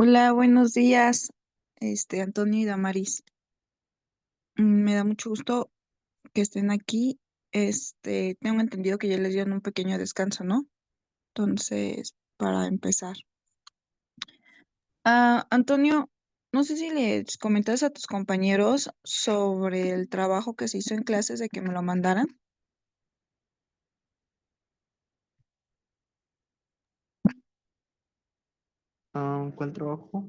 Hola, buenos días, Antonio y Damaris. Me da mucho gusto que estén aquí. Tengo entendido que ya les dieron un pequeño descanso, ¿no? Entonces, para empezar. Antonio, no sé si les comentas a tus compañeros sobre el trabajo que se hizo en clases de que me lo mandaran, ¿Cuál trabajo?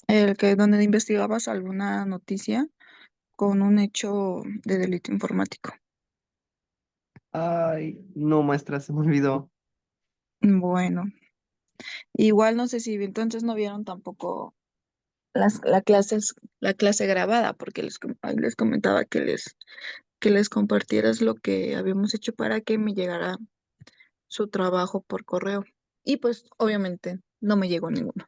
el que donde investigabas alguna noticia con un hecho de delito informático. Ay, no, maestra, se me olvidó. Bueno, igual no sé si entonces no vieron tampoco la clase grabada, porque ahí les comentaba que les compartieras lo que habíamos hecho para que me llegara su trabajo por correo. Y pues obviamente no me llegó ninguno.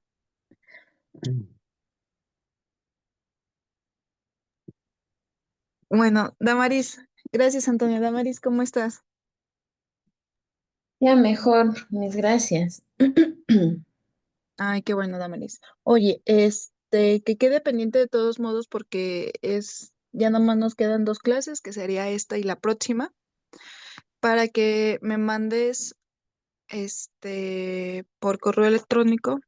Bueno, Damaris, gracias Antonio. Damaris, ¿cómo estás? Ya mejor, mis gracias. Ay, qué bueno, Damaris. Oye, que quede pendiente de todos modos porque ya nomás nos quedan dos clases, que sería esta y la próxima, para que me mandes, por correo electrónico.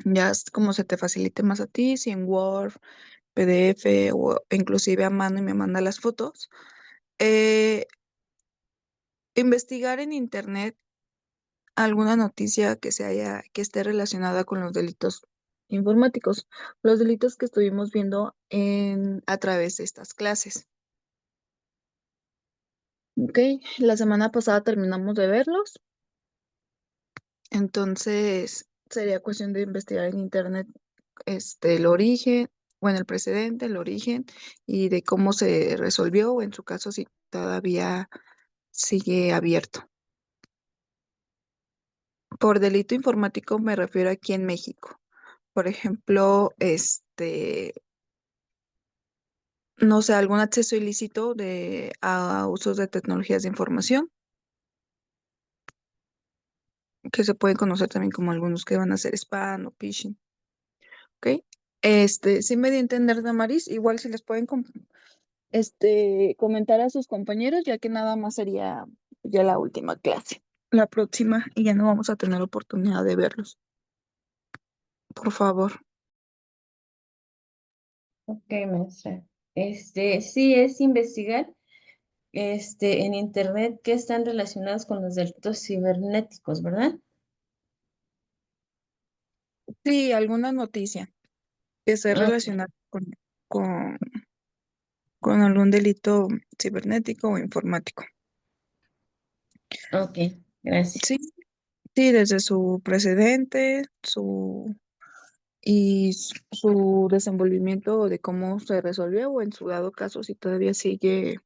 Ya es como se te facilite más a ti, si en Word, PDF o inclusive a mano y me manda las fotos. Eh, Investigar en internet alguna noticia que esté relacionada con los delitos informáticos, los delitos que estuvimos viendo a través de estas clases. Ok, la semana pasada terminamos de verlos, entonces sería cuestión de investigar en internet el origen, bueno, el precedente, el origen y de cómo se resolvió o en su caso si todavía sigue abierto. Por delito informático me refiero aquí en México. Por ejemplo, no sé, algún acceso ilícito a usos de tecnologías de información, que se pueden conocer también como algunos que van a ser spam o phishing, ¿ok? Sí me di a entender, Damaris, igual si les pueden comentar a sus compañeros, ya que nada más sería ya la última clase, la próxima, y ya no vamos a tener oportunidad de verlos. Por favor. Ok, maestra. Sí es investigar, en internet que están relacionados con los delitos cibernéticos, ¿verdad? Sí, alguna noticia que esté Ok, relacionada con, con algún delito cibernético o informático. ok, Sí, gracias. sí, desde su precedente, su desenvolvimiento de cómo se resolvió o en su dado caso si todavía sigue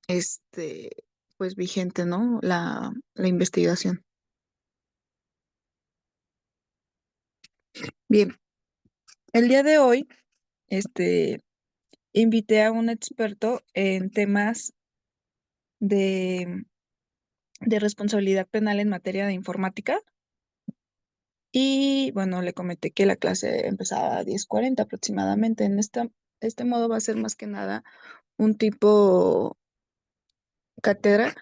este pues vigente, ¿no? La investigación. Bien, el día de hoy, invité a un experto en temas de, de responsabilidad penal en materia de informática. Y bueno, le comenté que la clase empezaba a 10:40 aproximadamente. Este modo va a ser más que nada un tipo cátedra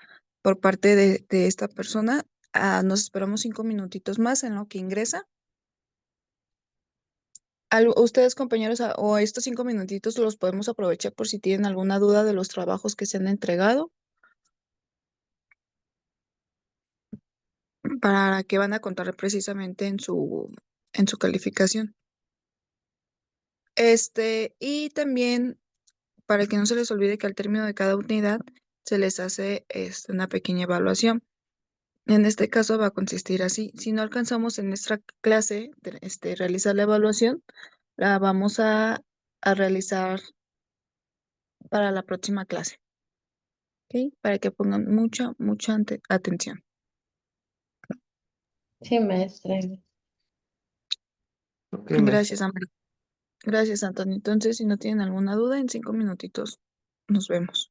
por parte de esta persona. Nos esperamos 5 minutitos más en lo que ingresa. Ustedes, compañeros, o estos 5 minutitos los podemos aprovechar por si tienen alguna duda de los trabajos que se han entregado, para que van a contar precisamente en su calificación. Y también para que no se les olvide que al término de cada unidad se les hace una pequeña evaluación. En este caso va a consistir así. Si no alcanzamos en nuestra clase realizar la evaluación, la vamos a realizar para la próxima clase, ¿ok? Para que pongan mucha atención. Sí, maestra. Ok, maestra. Gracias, Amber. Gracias, Antonio. Entonces, si no tienen alguna duda, en 5 minutitos nos vemos.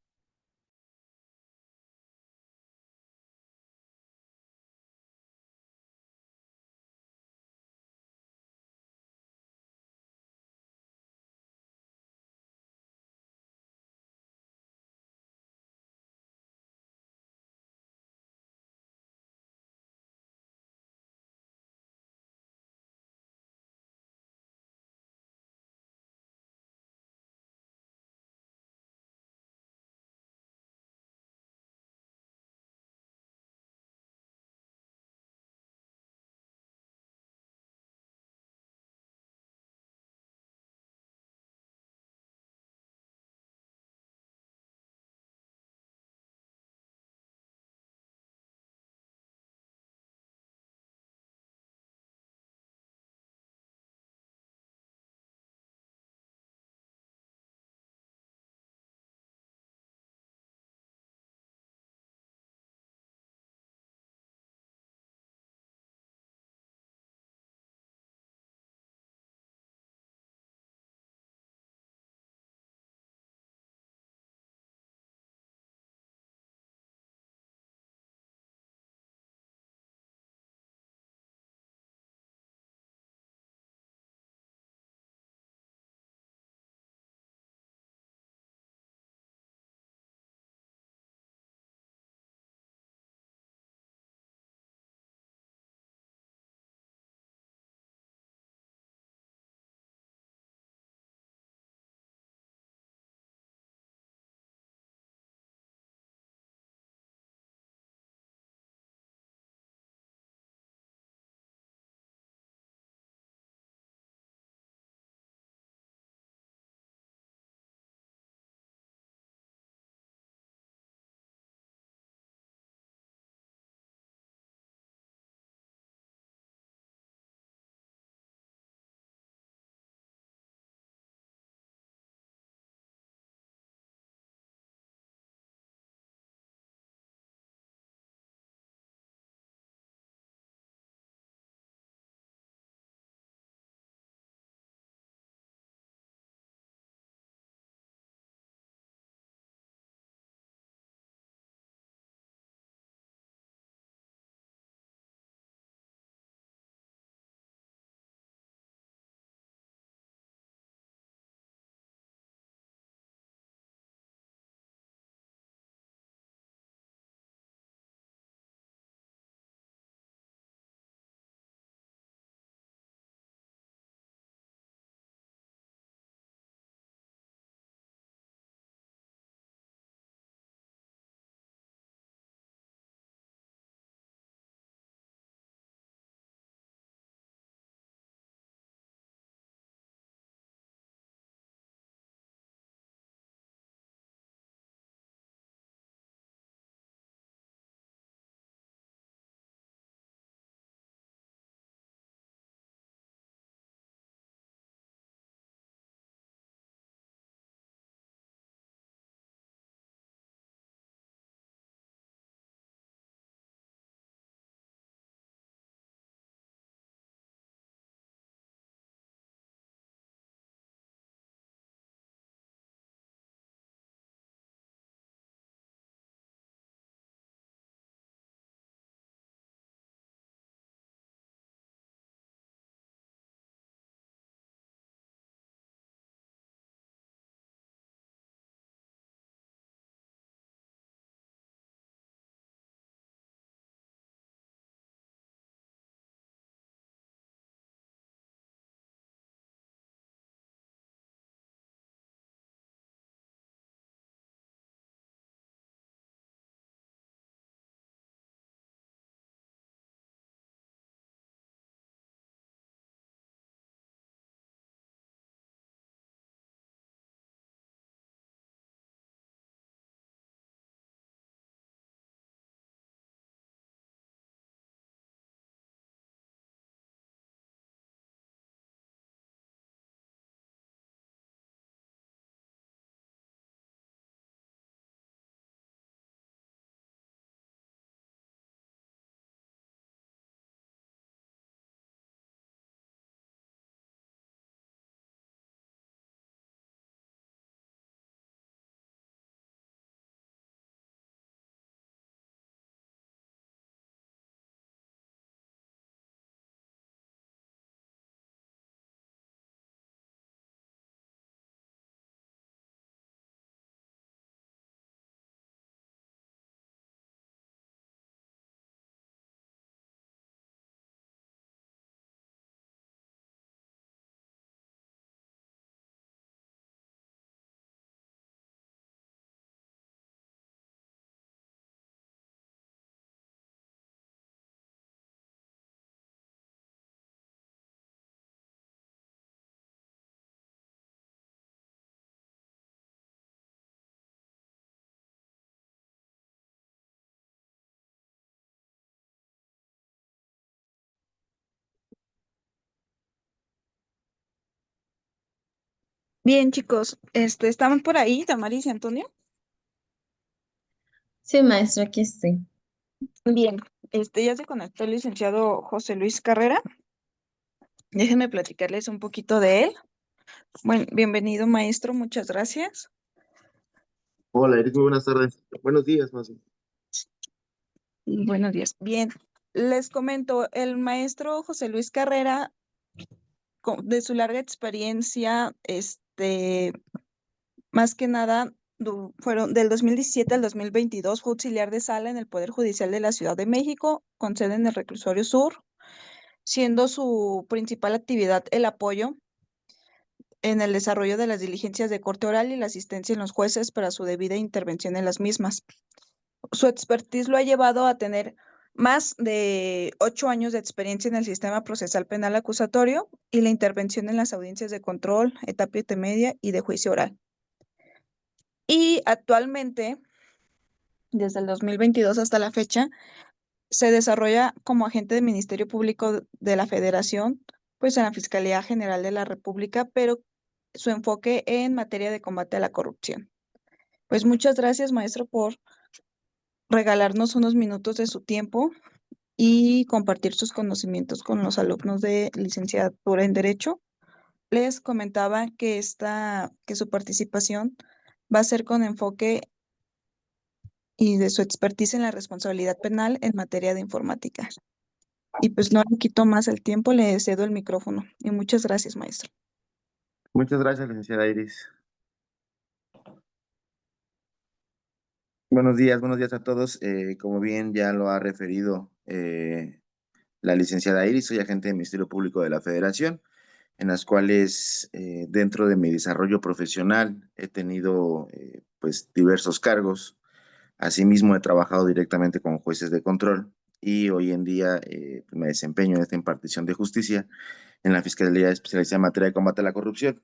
Bien, chicos, ¿están por ahí, Damaris y Antonio? Sí, maestro, aquí estoy. Bien, ya se conectó el licenciado José Luis Carrera. Déjenme platicarles un poquito de él. Bueno, bienvenido, maestro, muchas gracias. Hola, Eric, muy buenas tardes. Buenos días, más bien. Buenos días. Bien, les comento, el maestro José Luis Carrera, de su larga experiencia, más que nada, fueron del 2017 al 2022, fue auxiliar de sala en el Poder Judicial de la Ciudad de México, con sede en el Reclusorio Sur, siendo su principal actividad el apoyo en el desarrollo de las diligencias de corte oral y la asistencia en los jueces para su debida intervención en las mismas. Su expertise lo ha llevado a tener más de 8 años de experiencia en el sistema procesal penal acusatorio y la intervención en las audiencias de control, etapa intermedia y de juicio oral. Y actualmente, desde el 2022 hasta la fecha, se desarrolla como agente del Ministerio Público de la Federación, pues en la Fiscalía General de la República, pero su enfoque en materia de combate a la corrupción. Pues muchas gracias, maestro, por regalarnos unos minutos de su tiempo y compartir sus conocimientos con los alumnos de licenciatura en Derecho. Les comentaba que su participación va a ser con enfoque y de su expertise en la responsabilidad penal en materia de informática. Y pues no le quito más el tiempo, le cedo el micrófono. Y muchas gracias, maestro. Muchas gracias, licenciada Iris. Buenos días a todos. Como bien ya lo ha referido la licenciada Iris, soy agente del Ministerio Público de la Federación, en las cuales dentro de mi desarrollo profesional he tenido pues diversos cargos. Asimismo, he trabajado directamente con jueces de control y hoy en día me desempeño en esta impartición de justicia en la Fiscalía Especializada en Materia de Combate a la Corrupción.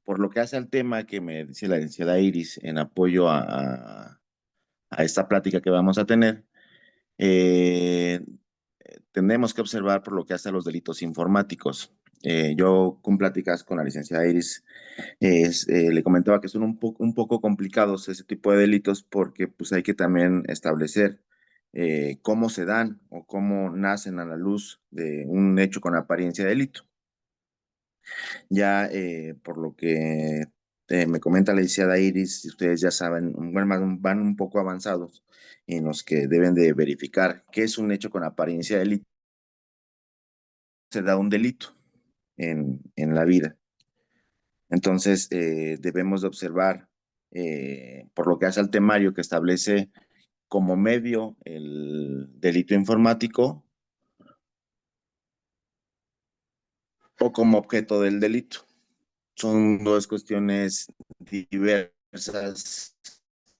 Por lo que hace al tema que me dice la licenciada Iris en apoyo a esta plática que vamos a tener, eh, tenemos que observar por lo que hace a los delitos informáticos. Yo con pláticas con la licenciada Iris le comentaba que son un poco complicados ese tipo de delitos porque pues hay que también establecer cómo se dan o cómo nacen a la luz de un hecho con apariencia de delito. Ya por lo que me comenta la licenciada Iris, ustedes ya saben, bueno, van un poco avanzados en los que deben de verificar qué es un hecho con apariencia de delito. Se da un delito en la vida. Entonces, debemos de observar, por lo que hace al temario que establece como medio el delito informático o como objeto del delito. Son dos cuestiones diversas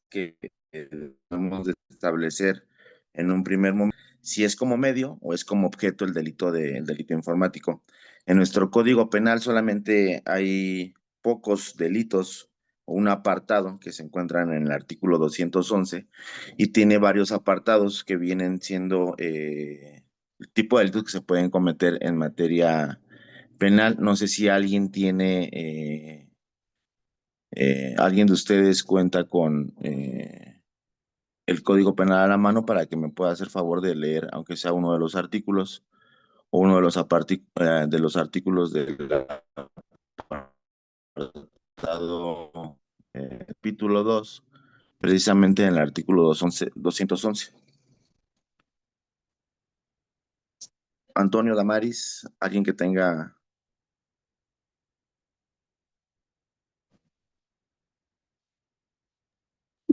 que debemos de establecer en un primer momento si es como medio o es como objeto el delito informático. En nuestro Código Penal solamente hay pocos delitos o un apartado que se encuentran en el artículo 211 y tiene varios apartados que vienen siendo el tipo de delitos que se pueden cometer en materia penal. No sé si alguien tiene alguien de ustedes cuenta con el Código Penal a la mano para que me pueda hacer favor de leer, aunque sea uno de los artículos o uno de los artículos del apartado capítulo 2, precisamente en el artículo 211. Antonio Damaris, alguien que tenga...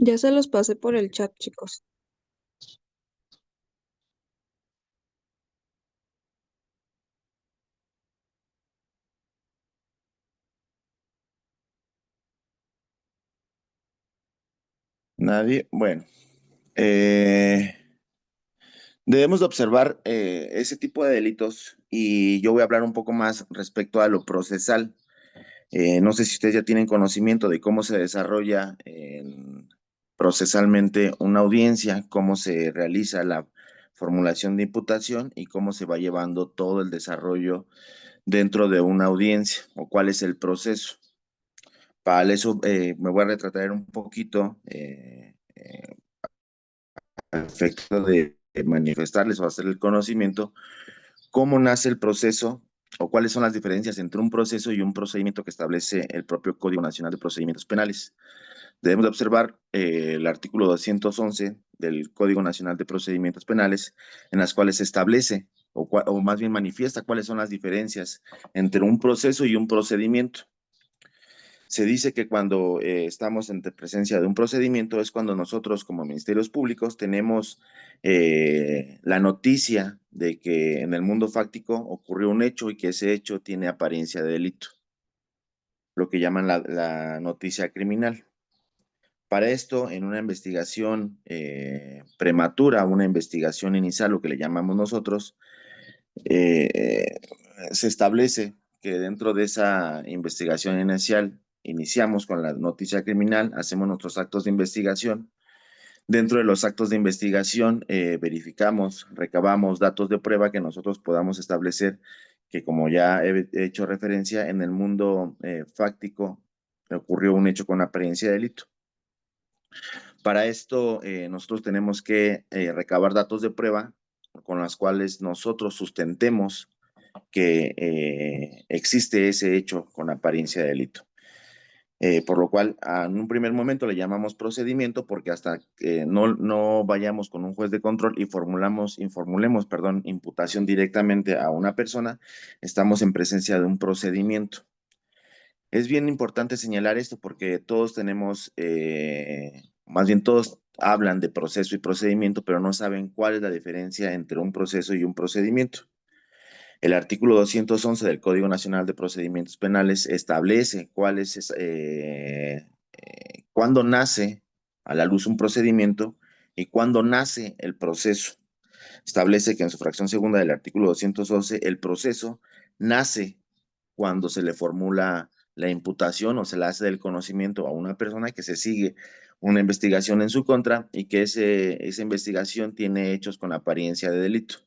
Ya se los pasé por el chat, chicos. Nadie. Bueno, eh, debemos de observar ese tipo de delitos y yo voy a hablar un poco más respecto a lo procesal. No sé si ustedes ya tienen conocimiento de cómo se desarrolla procesalmente una audiencia, cómo se realiza la formulación de imputación y cómo se va llevando todo el desarrollo dentro de una audiencia o cuál es el proceso. Para eso me voy a retratar un poquito al efecto de manifestarles o hacer el conocimiento cómo nace el proceso o cuáles son las diferencias entre un proceso y un procedimiento que establece el propio Código Nacional de Procedimientos Penales. Debemos de observar el artículo 211 del Código Nacional de Procedimientos Penales, en las cuales se establece, o más bien manifiesta, cuáles son las diferencias entre un proceso y un procedimiento. Se dice que cuando estamos en presencia de un procedimiento es cuando nosotros como ministerios públicos tenemos la noticia de que en el mundo fáctico ocurrió un hecho y que ese hecho tiene apariencia de delito, lo que llaman la noticia criminal. Para esto, en una investigación prematura, una investigación inicial, lo que le llamamos nosotros, se establece que dentro de esa investigación inicial iniciamos con la noticia criminal, hacemos nuestros actos de investigación. Dentro de los actos de investigación verificamos, recabamos datos de prueba que nosotros podamos establecer que, como ya he hecho referencia, en el mundo fáctico ocurrió un hecho con apariencia de delito. Para esto, nosotros tenemos que recabar datos de prueba con las cuales nosotros sustentemos que existe ese hecho con apariencia de delito. Por lo cual, en un primer momento le llamamos procedimiento porque hasta que no vayamos con un juez de control y informulemos, imputación directamente a una persona, estamos en presencia de un procedimiento. Es bien importante señalar esto porque todos tenemos, más bien todos hablan de proceso y procedimiento, pero no saben cuál es la diferencia entre un proceso y un procedimiento. El artículo 211 del Código Nacional de Procedimientos Penales establece cuándo nace a la luz un procedimiento y cuándo nace el proceso. Establece que en su fracción segunda del artículo 211 el proceso nace cuando se le formula la imputación o se le hace del conocimiento a una persona que se sigue una investigación en su contra y que esa investigación tiene hechos con apariencia de delito.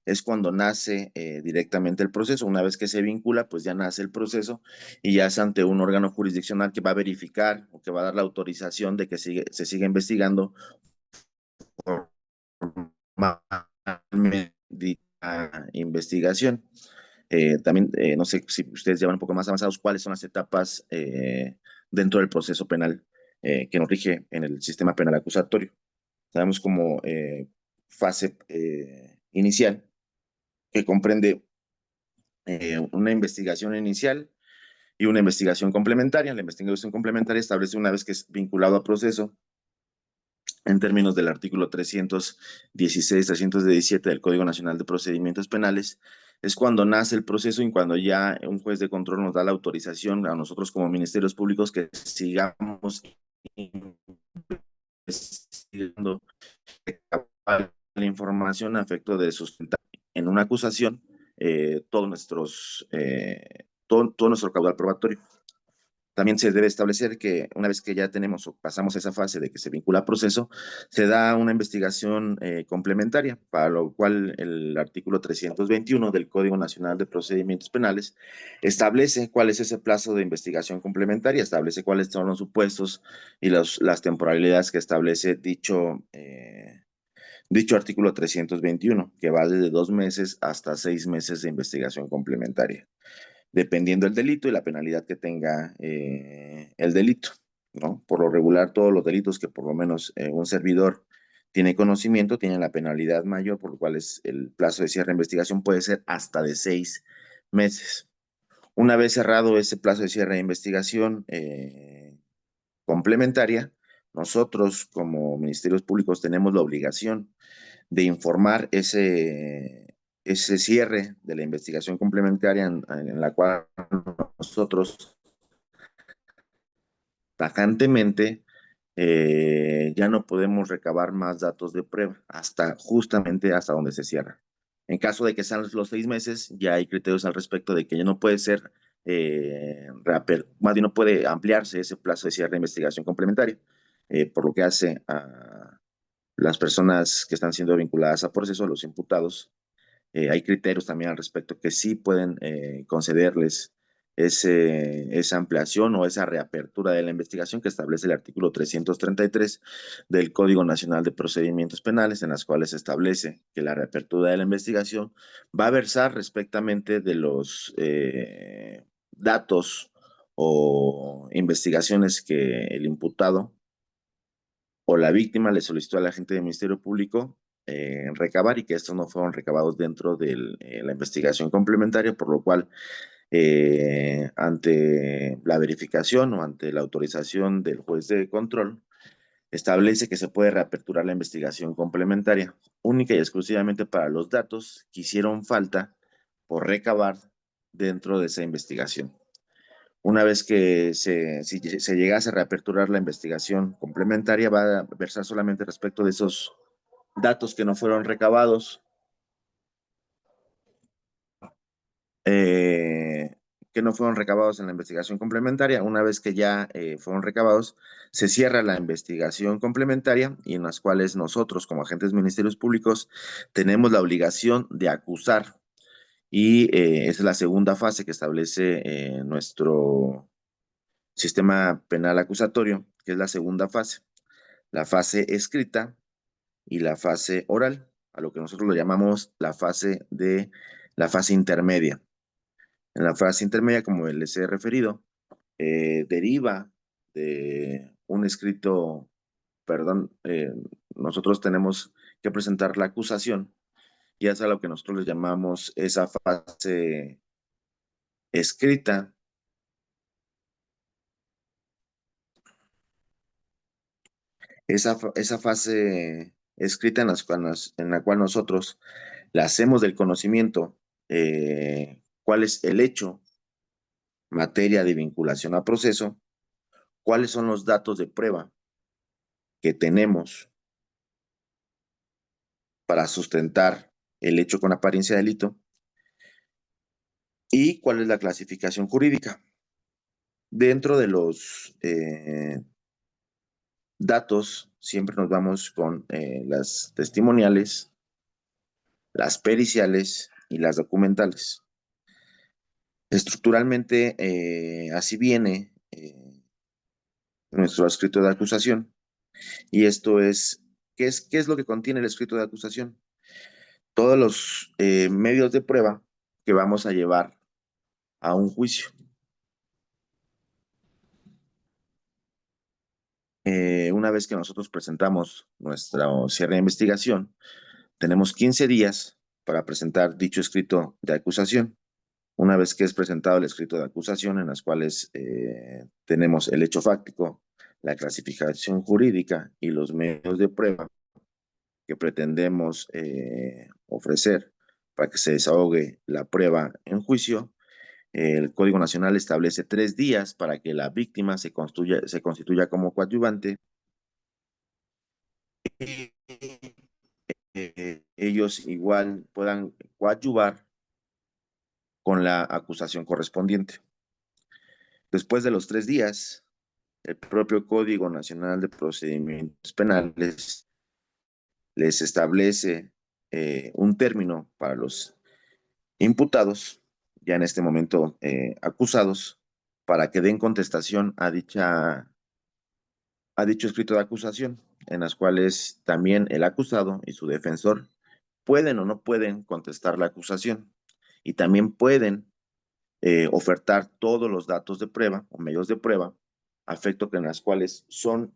Es cuando nace directamente el proceso. Una vez que se vincula, pues ya nace el proceso y ya es ante un órgano jurisdiccional que va a verificar o que va a dar la autorización de que se siga investigando dicha investigación. También, no sé si ustedes llevan un poco más avanzados, cuáles son las etapas dentro del proceso penal que nos rige en el sistema penal acusatorio. Sabemos como fase inicial, que comprende una investigación inicial y una investigación complementaria. La investigación complementaria establece una vez que es vinculado a proceso, en términos del artículo 316, 317 del Código Nacional de Procedimientos Penales, es cuando nace el proceso y cuando ya un juez de control nos da la autorización a nosotros como ministerios públicos que sigamos investigando la información a efecto de sustentar en una acusación todo nuestro caudal probatorio. También se debe establecer que una vez que ya tenemos o pasamos esa fase de que se vincula a proceso, se da una investigación complementaria, para lo cual el artículo 321 del Código Nacional de Procedimientos Penales establece cuál es ese plazo de investigación complementaria, establece cuáles son los supuestos y las temporalidades que establece dicho artículo 321, que va desde 2 meses hasta 6 meses de investigación complementaria, dependiendo del delito y la penalidad que tenga el delito, ¿no? Por lo regular, todos los delitos que por lo menos un servidor tiene conocimiento tienen la penalidad mayor, por lo cual el plazo de cierre de investigación puede ser hasta de 6 meses. Una vez cerrado ese plazo de cierre de investigación complementaria, nosotros como ministerios públicos tenemos la obligación de informar ese cierre de la investigación complementaria en la cual nosotros tajantemente ya no podemos recabar más datos de prueba justamente hasta donde se cierra. En caso de que sean los 6 meses, ya hay criterios al respecto de que ya no puede ser, más bien no puede ampliarse ese plazo de cierre de investigación complementaria, por lo que hace a las personas que están siendo vinculadas a proceso, los imputados, hay criterios también al respecto que sí pueden concederles esa ampliación o esa reapertura de la investigación que establece el artículo 333 del Código Nacional de Procedimientos Penales, en las cuales se establece que la reapertura de la investigación va a versar respectivamente de los datos o investigaciones que el imputado o la víctima le solicitó al agente del Ministerio Público recabar y que estos no fueron recabados dentro de la investigación complementaria, por lo cual ante la verificación o ante la autorización del juez de control, establece que se puede reaperturar la investigación complementaria, única y exclusivamente para los datos que hicieron falta por recabar dentro de esa investigación. Una vez que si se llegase a reaperturar la investigación complementaria, va a versar solamente respecto de esos datos que no fueron recabados, eh, que no fueron recabados en la investigación complementaria. Una vez que ya fueron recabados, se cierra la investigación complementaria y en las cuales nosotros, como agentes ministerios públicos, tenemos la obligación de acusar. Y esa es la segunda fase que establece nuestro sistema penal acusatorio, que es la segunda fase. La fase escrita y la fase oral, a lo que nosotros lo llamamos la fase intermedia. En la fase intermedia, como les he referido, deriva de un escrito, perdón, nosotros tenemos que presentar la acusación y es a lo que nosotros le llamamos esa fase escrita. Esa fase escrita en la cual nosotros la hacemos del conocimiento, cuál es el hecho, materia de vinculación a proceso, cuáles son los datos de prueba que tenemos para sustentar el hecho con apariencia de delito y cuál es la clasificación jurídica. Dentro de los datos, siempre nos vamos con las testimoniales, las periciales y las documentales. Estructuralmente, así viene nuestro escrito de acusación. Y esto es, qué es lo que contiene el escrito de acusación? Todos los medios de prueba que vamos a llevar a un juicio. Una vez que nosotros presentamos nuestra cierre de investigación, tenemos 15 días para presentar dicho escrito de acusación. Una vez que es presentado el escrito de acusación, en las cuales tenemos el hecho fáctico, la clasificación jurídica y los medios de prueba que pretendemos ofrecer para que se desahogue la prueba en juicio, el Código Nacional establece 3 días para que la víctima se constituya como coadyuvante. Ellos igual puedan coadyuvar con la acusación correspondiente. Después de los 3 días, el propio Código Nacional de Procedimientos Penales les establece un término para los imputados, ya en este momento acusados, para que den contestación a dicho escrito de acusación, en las cuales también el acusado y su defensor pueden o no pueden contestar la acusación y también pueden ofertar todos los datos de prueba o medios de prueba, afecto que en las cuales son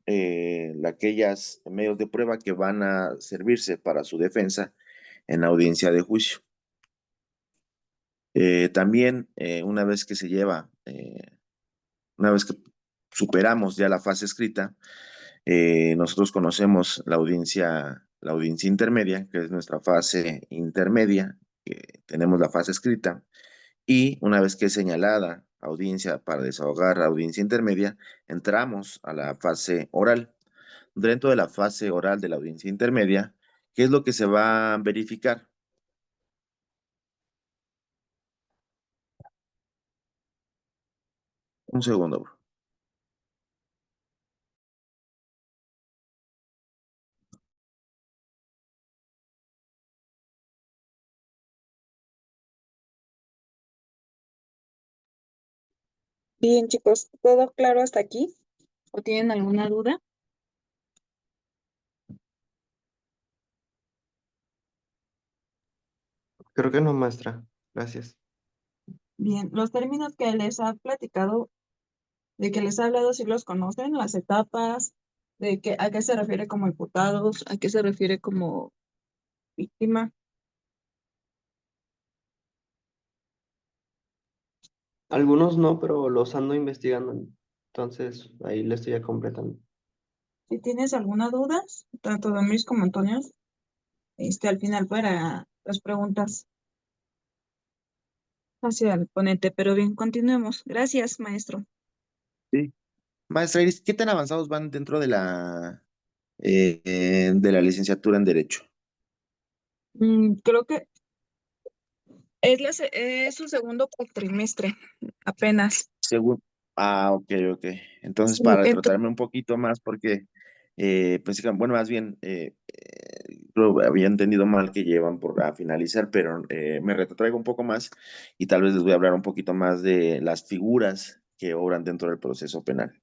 aquellas medios de prueba que van a servirse para su defensa en la audiencia de juicio. También una vez que una vez que superamos ya la fase escrita, nosotros conocemos la audiencia intermedia, que es nuestra fase intermedia, tenemos la fase escrita, y una vez que es señalada audiencia para desahogar la audiencia intermedia, entramos a la fase oral. Dentro de la fase oral de la audiencia intermedia, ¿qué es lo que se va a verificar? Un segundo, bro. Bien, chicos, ¿todo claro hasta aquí? ¿O tienen alguna duda? Creo que no, maestra. Gracias. Bien, los términos que les ha platicado, de que les ha hablado, si los conocen, las etapas, de que a qué se refiere como imputados, a qué se refiere como víctima. Algunos no, pero los ando investigando. Entonces, ahí le estoy ya completando. Si tienes alguna duda, tanto de Luis como Antonio, al final para las preguntas hacia el ponente. Pero bien, continuemos. Gracias, maestro. Sí. Maestra Iris, ¿qué tan avanzados van dentro de la licenciatura en Derecho? Creo que es su segundo cuatrimestre, apenas. Según, ok, ok. Entonces, Sí, para retrotraerme un poquito más, porque, pues, bueno, más bien, lo había entendido mal que llevan por a finalizar, pero me retrotraigo un poco más y tal vez les voy a hablar un poquito más de las figuras que obran dentro del proceso penal.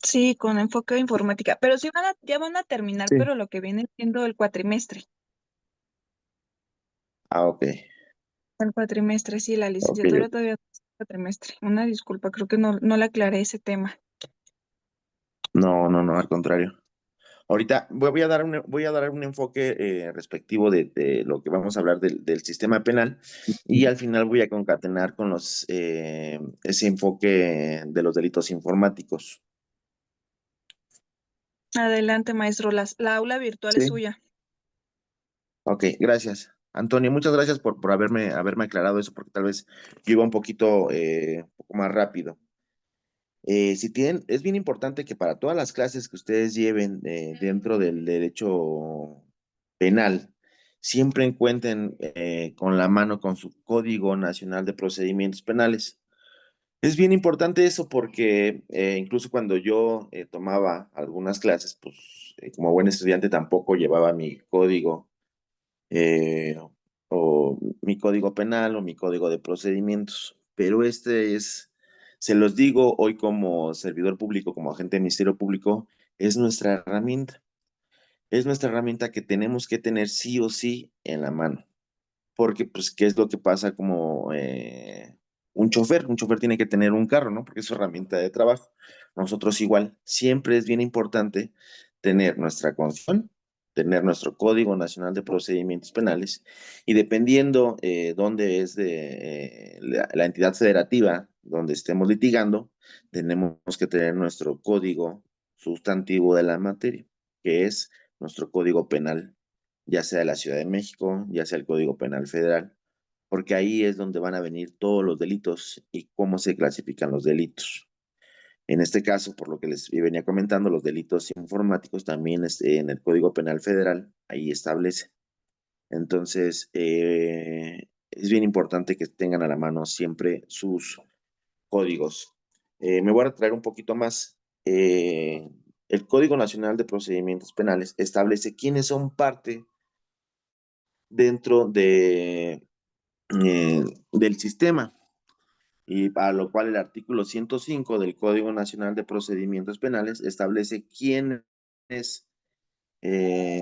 sí, con enfoque de informática. Pero sí ya van a terminar, Sí. pero lo que viene siendo el cuatrimestre. Ah, ok, El cuatrimestre, sí, la ok, licenciatura ok. todavía no es cuatrimestre. Una disculpa, creo que no le aclaré ese tema. No, no, no, al contrario. Ahorita voy a dar un enfoque respectivo de lo que vamos a hablar del sistema penal y al final voy a concatenar con ese enfoque de los delitos informáticos. Adelante, maestro. La aula virtual es Sí. suya. Ok, gracias. Antonio, muchas gracias por haberme aclarado eso, porque tal vez yo iba un poco más rápido. Si tienen, es bien importante que para todas las clases que ustedes lleven dentro del derecho penal, siempre encuentren con la mano con su Código Nacional de Procedimientos Penales. Es bien importante eso porque incluso cuando yo tomaba algunas clases, pues como buen estudiante tampoco llevaba mi código eh, o mi código penal o mi código de procedimientos. Pero se los digo hoy como servidor público, como agente del Ministerio Público, es nuestra herramienta. Es nuestra herramienta que tenemos que tener sí o sí en la mano. Porque, pues, ¿qué es lo que pasa como un chofer? Un chofer tiene que tener un carro, ¿no? Porque es su herramienta de trabajo. Nosotros igual, siempre es bien importante tener nuestra constitución, tener nuestro Código Nacional de Procedimientos Penales y dependiendo dónde es la entidad federativa donde estemos litigando, tenemos que tener nuestro código sustantivo de la materia, que es nuestro Código Penal ya sea de la Ciudad de México, ya sea el Código Penal Federal, porque ahí es donde van a venir todos los delitos y cómo se clasifican los delitos. En este caso, por lo que les venía comentando, los delitos informáticos también en el Código Penal Federal, ahí establece. Entonces, es bien importante que tengan a la mano siempre sus códigos. Me voy a retraer un poquito más. El Código Nacional de Procedimientos Penales establece quiénes son parte dentro del sistema, y para lo cual el artículo 105 del Código Nacional de Procedimientos Penales establece quiénes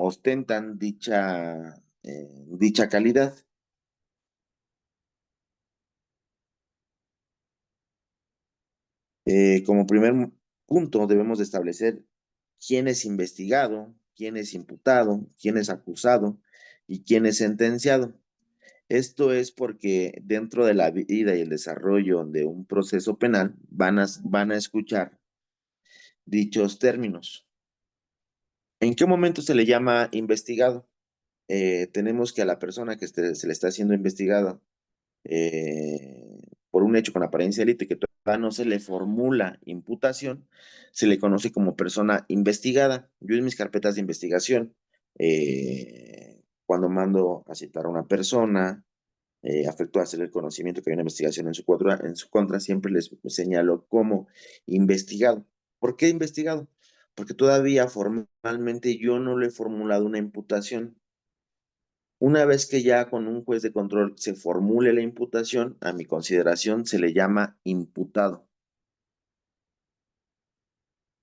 ostentan dicha calidad. Como primer punto, debemos de establecer quién es investigado, quién es imputado, quién es acusado y quién es sentenciado. Esto es porque dentro de la vida y el desarrollo de un proceso penal van a escuchar dichos términos. ¿En qué momento se le llama investigado? Tenemos que a la persona que se le está haciendo investigado por un hecho con apariencia de delito y que todavía no se le formula imputación, se le conoce como persona investigada. Yo en mis carpetas de investigación, cuando mando a citar a una persona, afectó a hacer el conocimiento que hay una investigación en su contra, siempre les señalo como investigado. ¿Por qué investigado? Porque todavía formalmente yo no le he formulado una imputación. Una vez que ya con un juez de control se formule la imputación, a mi consideración se le llama imputado.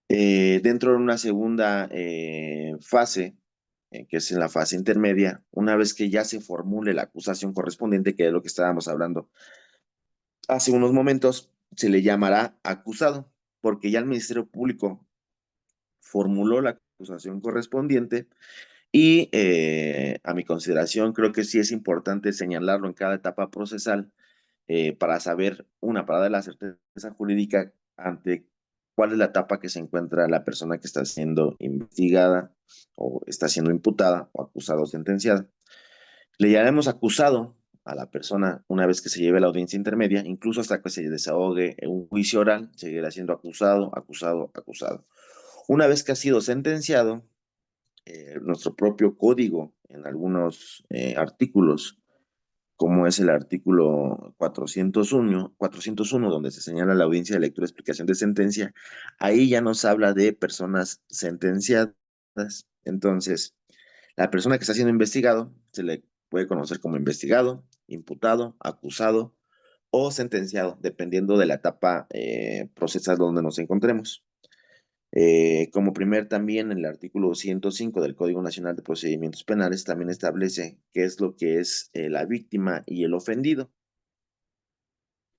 Dentro de una segunda fase, que es en la fase intermedia, una vez que ya se formule la acusación correspondiente, que es lo que estábamos hablando hace unos momentos, se le llamará acusado, porque ya el Ministerio Público formuló la acusación correspondiente y a mi consideración creo que sí es importante señalarlo en cada etapa procesal para saber, para dar la certeza jurídica ante cuál es la etapa que se encuentra la persona que está siendo investigada o está siendo imputada o acusada o sentenciada. Le llamaremos acusado a la persona una vez que se lleve la audiencia intermedia, incluso hasta que se desahogue en un juicio oral, seguirá siendo acusado, acusado, acusado. Una vez que ha sido sentenciado, nuestro propio código en algunos artículos, como es el artículo 401, donde se señala la audiencia de lectura y explicación de sentencia, ahí ya nos habla de personas sentenciadas. Entonces, la persona que está siendo investigado se le puede conocer como investigado, imputado, acusado o sentenciado, dependiendo de la etapa procesal donde nos encontremos. Como primer también el artículo 105 del Código Nacional de Procedimientos Penales también establece qué es lo que es la víctima y el ofendido.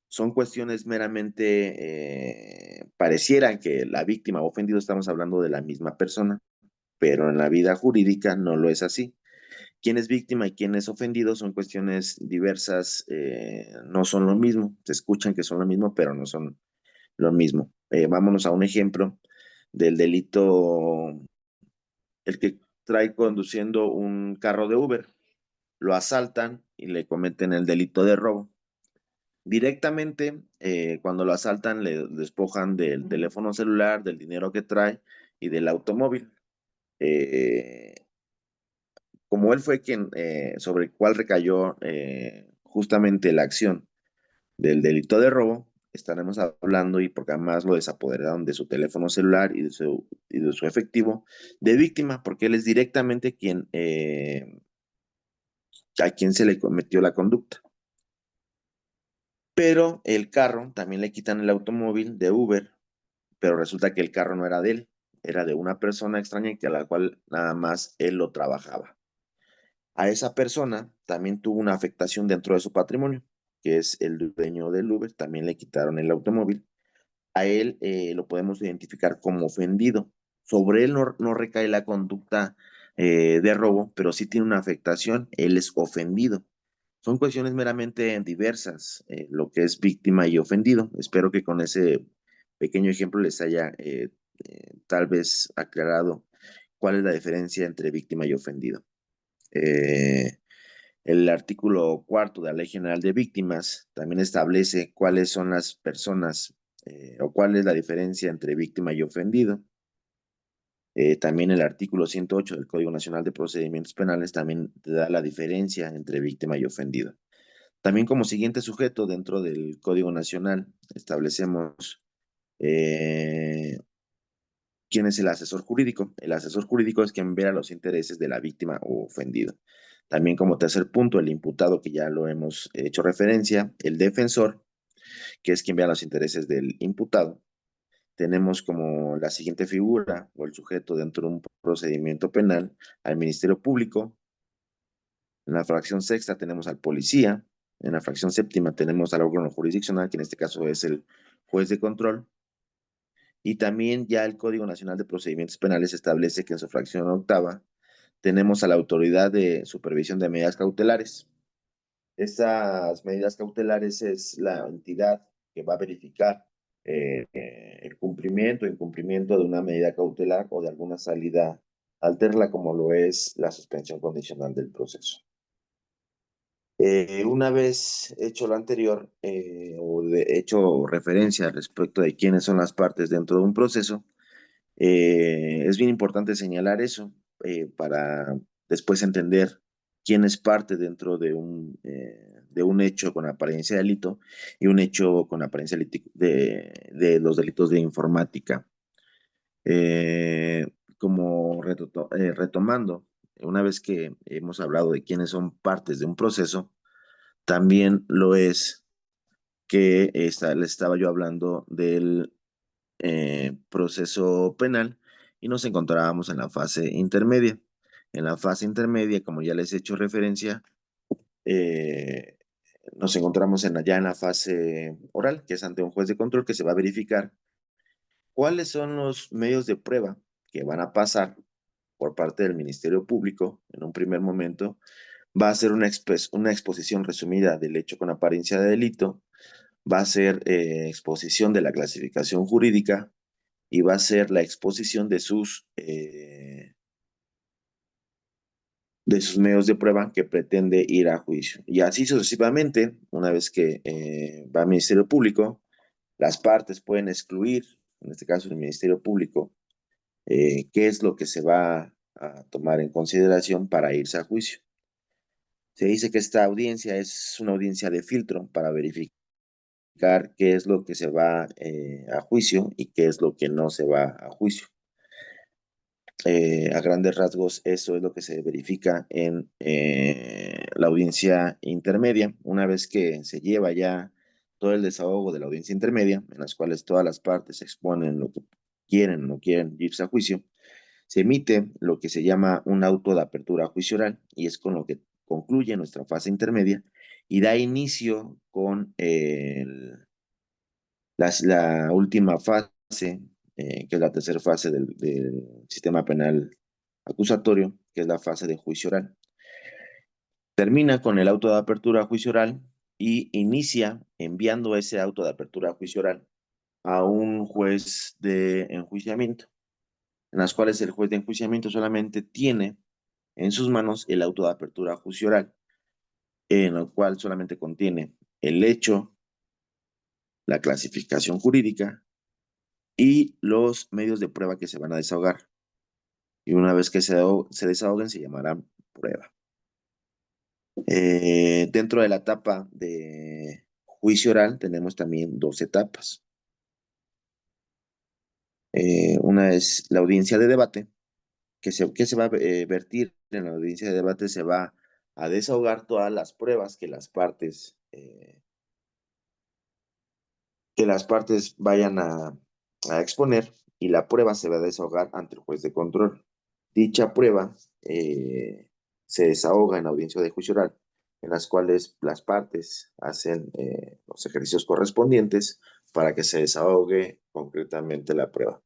Son cuestiones meramente, parecieran que la víctima o ofendido estamos hablando de la misma persona, pero en la vida jurídica no lo es así. Quién es víctima y quién es ofendido son cuestiones diversas, no son lo mismo. Se escuchan que son lo mismo, pero no son lo mismo. Vámonos a un ejemplo del delito, el que trae conduciendo un carro de Uber, lo asaltan y le cometen el delito de robo. Directamente, cuando lo asaltan, le despojan del teléfono celular, del dinero que trae y del automóvil. Como él fue quien, sobre el cual recayó justamente la acción del delito de robo, estaremos hablando, y porque además lo desapoderaron de su teléfono celular y de su efectivo, de víctima, porque él es directamente a quien se le cometió la conducta. Pero el carro, también le quitan el automóvil de Uber, pero resulta que el carro no era de él, era de una persona extraña a la cual nada más él lo trabajaba. A esa persona también tuvo una afectación dentro de su patrimonio, que es el dueño del Uber, también le quitaron el automóvil. A él lo podemos identificar como ofendido. Sobre él no recae la conducta de robo, pero sí tiene una afectación, él es ofendido. Son cuestiones meramente diversas, lo que es víctima y ofendido. Espero que con ese pequeño ejemplo les haya tal vez aclarado cuál es la diferencia entre víctima y ofendido. El artículo 4 de la Ley General de Víctimas también establece cuáles son las personas o cuál es la diferencia entre víctima y ofendido. También el artículo 108 del Código Nacional de Procedimientos Penales también te da la diferencia entre víctima y ofendido. También como siguiente sujeto dentro del Código Nacional establecemos quién es el asesor jurídico. El asesor jurídico es quien vela los intereses de la víctima o ofendido. También como tercer punto, el imputado, que ya lo hemos hecho referencia, el defensor, que es quien vela los intereses del imputado. Tenemos como la siguiente figura o el sujeto dentro de un procedimiento penal al Ministerio Público. En la fracción sexta tenemos al policía. En la fracción séptima tenemos al órgano jurisdiccional, que en este caso es el juez de control. Y también ya el Código Nacional de Procedimientos Penales establece que en su fracción octava tenemos a la Autoridad de Supervisión de Medidas Cautelares. Estas medidas cautelares es la entidad que va a verificar el cumplimiento o incumplimiento de una medida cautelar o de alguna salida alterna, como lo es la suspensión condicional del proceso. Una vez hecho lo anterior, hecho referencia respecto de quiénes son las partes dentro de un proceso, es bien importante señalar eso para después entender quién es parte dentro de un hecho con apariencia de delito y un hecho con apariencia de los delitos de informática. Como retomando, una vez que hemos hablado de quiénes son partes de un proceso, también lo es que les estaba yo hablando del proceso penal y nos encontrábamos en la fase intermedia. En la fase intermedia, como ya les he hecho referencia, nos encontramos ya en la fase oral, que es ante un juez de control, que se va a verificar cuáles son los medios de prueba que van a pasar por parte del Ministerio Público en un primer momento. Va a ser una exposición resumida del hecho con apariencia de delito, va a ser exposición de la clasificación jurídica y va a ser la exposición de sus medios de prueba que pretende ir a juicio. Y así sucesivamente, una vez que va al Ministerio Público, las partes pueden excluir, en este caso el Ministerio Público, qué es lo que se va a tomar en consideración para irse a juicio. Se dice que esta audiencia es una audiencia de filtro para verificar qué es lo que se va a juicio y qué es lo que no se va a juicio. A grandes rasgos, eso es lo que se verifica en la audiencia intermedia. Una vez que se lleva ya todo el desahogo de la audiencia intermedia, en las cuales todas las partes exponen lo que quieren o no quieren irse a juicio, se emite lo que se llama un auto de apertura a juicio oral y es con lo que concluye nuestra fase intermedia y da inicio con la última fase, que es la tercera fase del sistema penal acusatorio, que es la fase de juicio oral. Termina con el auto de apertura a juicio oral y inicia enviando ese auto de apertura a juicio oral a un juez de enjuiciamiento, en las cuales el juez de enjuiciamiento solamente tiene en sus manos el auto de apertura a juicio oral, en el cual solamente contiene el hecho, la clasificación jurídica y los medios de prueba que se van a desahogar. Y una vez que se desahoguen, se llamarán prueba. Dentro de la etapa de juicio oral tenemos también dos etapas. Una es la audiencia de debate, que se va a vertir en la audiencia de debate, se va a desahogar todas las pruebas que las partes vayan a exponer y la prueba se va a desahogar ante el juez de control. Dicha prueba se desahoga en la audiencia de juicio oral, en las cuales las partes hacen los ejercicios correspondientes para que se desahogue concretamente la prueba.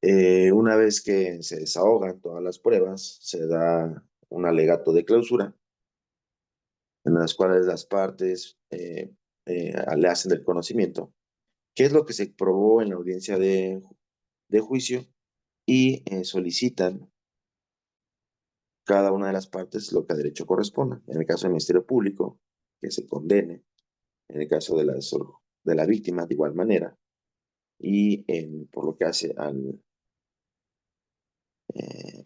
Una vez que se desahogan todas las pruebas, se da un alegato de clausura, en las cuales las partes le hacen el conocimiento qué es lo que se probó en la audiencia de juicio y solicitan cada una de las partes lo que a derecho corresponda. En el caso del Ministerio Público, que se condene. En el caso de la víctima, de igual manera. Y por lo que hace al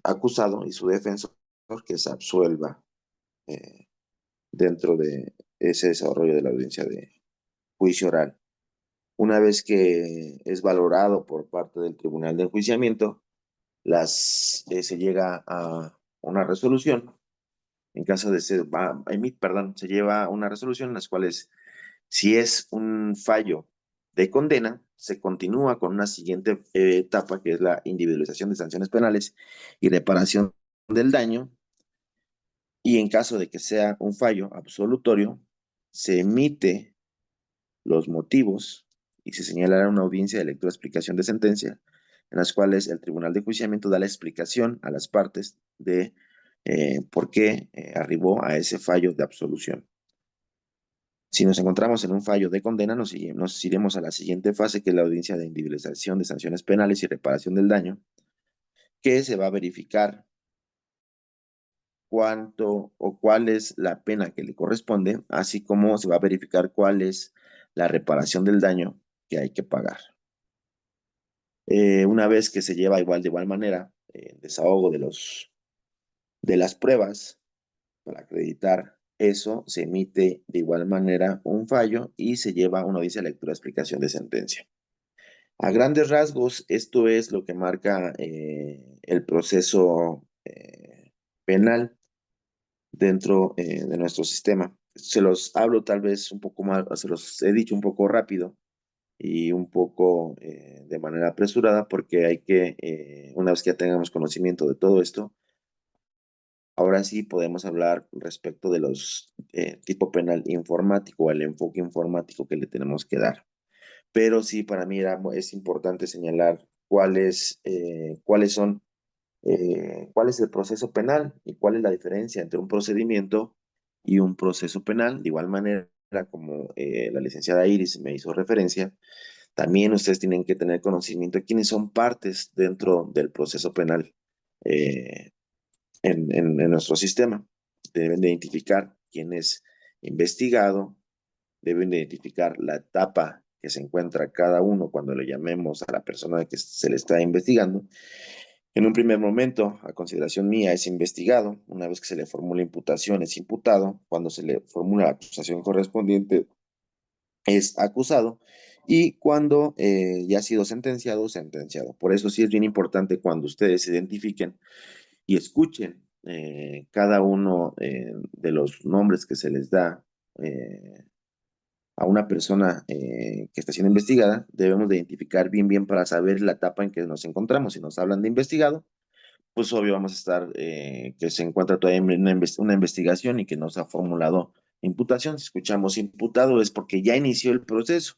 acusado y su defensor, que se absuelva dentro de ese desarrollo de la audiencia de juicio oral. Una vez que es valorado por parte del Tribunal de Enjuiciamiento, se llega a una resolución. En caso de ser, se lleva una resolución en las cuales, si es un fallo de condena, se continúa con una siguiente etapa, que es la individualización de sanciones penales y reparación del daño. Y en caso de que sea un fallo absolutorio, se emite los motivos y se señalará una audiencia de lectura explicación de sentencia, en las cuales el Tribunal de Enjuiciamiento da la explicación a las partes de por qué arribó a ese fallo de absolución. Si nos encontramos en un fallo de condena, nos iremos a la siguiente fase, que es la audiencia de individualización de sanciones penales y reparación del daño, que se va a verificar cuánto o cuál es la pena que le corresponde, así como se va a verificar cuál es la reparación del daño que hay que pagar. Una vez que se lleva de igual manera el desahogo de las pruebas para acreditar eso, se emite de igual manera un fallo y se lleva una audiencia de lectura explicación de sentencia. A grandes rasgos, esto es lo que marca el proceso penal dentro de nuestro sistema. Se los hablo tal vez un poco más, se los he dicho un poco rápido, y un poco de manera apresurada, porque hay que, una vez que ya tengamos conocimiento de todo esto, ahora sí podemos hablar respecto de los tipo penal informático, el enfoque informático que le tenemos que dar. Pero sí, para mí es importante señalar cuáles son, cuál es el proceso penal y cuál es la diferencia entre un procedimiento y un proceso penal. De igual manera, como la licenciada Iris me hizo referencia, también ustedes tienen que tener conocimiento de quiénes son partes dentro del proceso penal eh, en nuestro sistema. Deben de identificar quién es investigado, deben de identificar la etapa que se encuentra cada uno cuando le llamemos a la persona que se le está investigando. En un primer momento, a consideración mía, es investigado. Una vez que se le formula imputación, es imputado. Cuando se le formula la acusación correspondiente, es acusado. Y cuando ya ha sido sentenciado, sentenciado. Por eso sí es bien importante cuando ustedes se identifiquen y escuchen cada uno de los nombres que se les da a una persona que está siendo investigada, debemos de identificar bien para saber la etapa en que nos encontramos. Si nos hablan de investigado, pues obvio vamos a estar que se encuentra todavía en una investigación y que no se ha formulado imputación. Si escuchamos imputado es porque ya inició el proceso,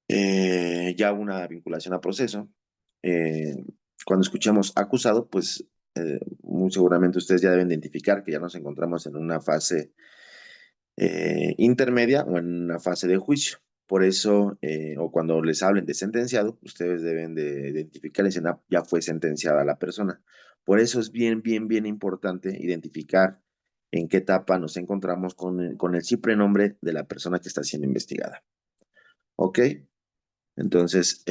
ya una vinculación a proceso. Eh, Cuando escuchamos acusado, pues muy seguramente ustedes ya deben identificar que ya nos encontramos en una fase intermedia o en una fase de juicio. Por eso, o cuando les hablen de sentenciado, ustedes deben de identificar y decir, "Ah, ya fue sentenciada la persona". Por eso es bien importante identificar en qué etapa nos encontramos con el simple nombre de la persona que está siendo investigada. ¿Ok? Entonces,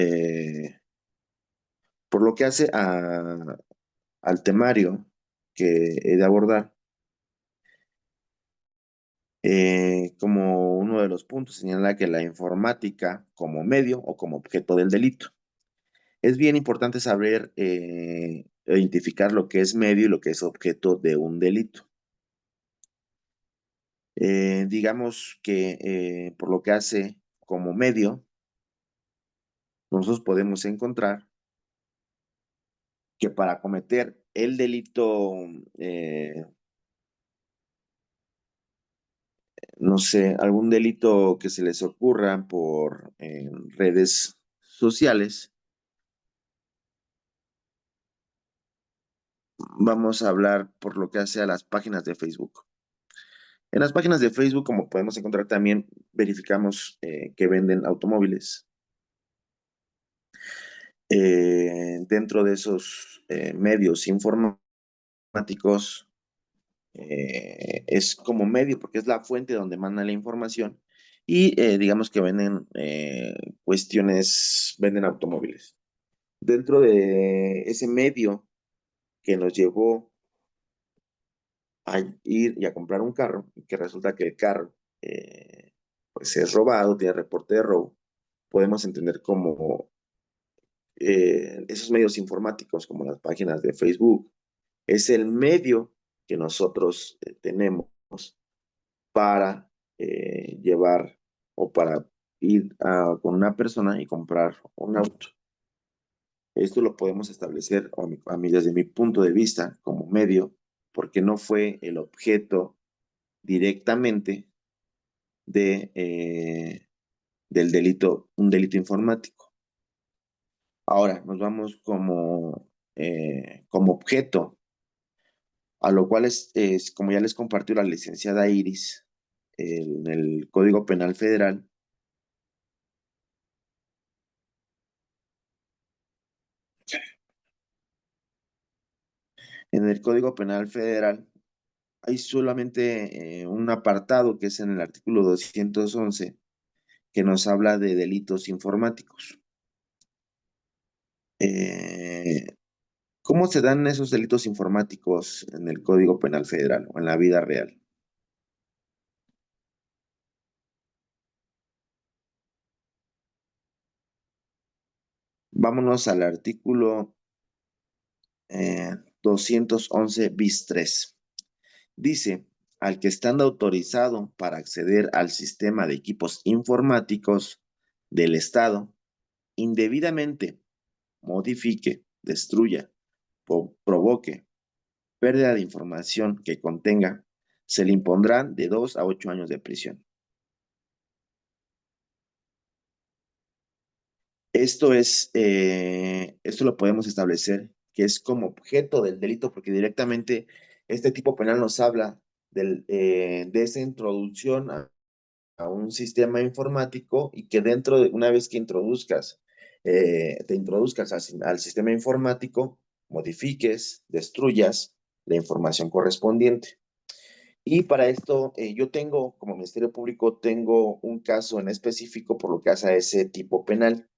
por lo que hace al temario que he de abordar, como uno de los puntos señala que la informática como medio o como objeto del delito. Es bien importante saber identificar lo que es medio y lo que es objeto de un delito. Digamos que por lo que hace como medio, nosotros podemos encontrar que para cometer el delito, no sé, algún delito que se les ocurra por redes sociales, vamos a hablar por lo que hace a las páginas de Facebook. En las páginas de Facebook, como podemos encontrar también, verificamos que venden automóviles. Dentro de esos medios informáticos, es como medio porque es la fuente donde manda la información y digamos que venden venden automóviles. Dentro de ese medio que nos llevó a ir y a comprar un carro, que resulta que el carro pues es robado, tiene reporte de robo, podemos entender como esos medios informáticos, como las páginas de Facebook, es el medio que nosotros tenemos para llevar o para ir con una persona y comprar un auto. Esto lo podemos establecer desde mi punto de vista como medio, porque no fue el objeto directamente del delito, un delito informático. Ahora nos vamos como objeto, a lo cual es como ya les compartió la licenciada Iris, en el Código Penal Federal. En el Código Penal Federal hay solamente un apartado que es en el artículo 211 que nos habla de delitos informáticos. Eh, ¿Cómo se dan esos delitos informáticos en el Código Penal Federal o en la vida real? Vámonos al artículo 211 bis 3. Dice al que estando autorizado para acceder al sistema de equipos informáticos del Estado, indebidamente modifique, destruya o provoque pérdida de información que contenga, se le impondrán de 2 a 8 años de prisión. Esto lo podemos establecer que es como objeto del delito, porque directamente este tipo penal nos habla de esa introducción a un sistema informático y que dentro de, una vez que te introduzcas al sistema informático, modifiques, destruyas la información correspondiente. Y para esto, yo tengo, como Ministerio Público, tengo un caso en específico por lo que hace a ese tipo penal.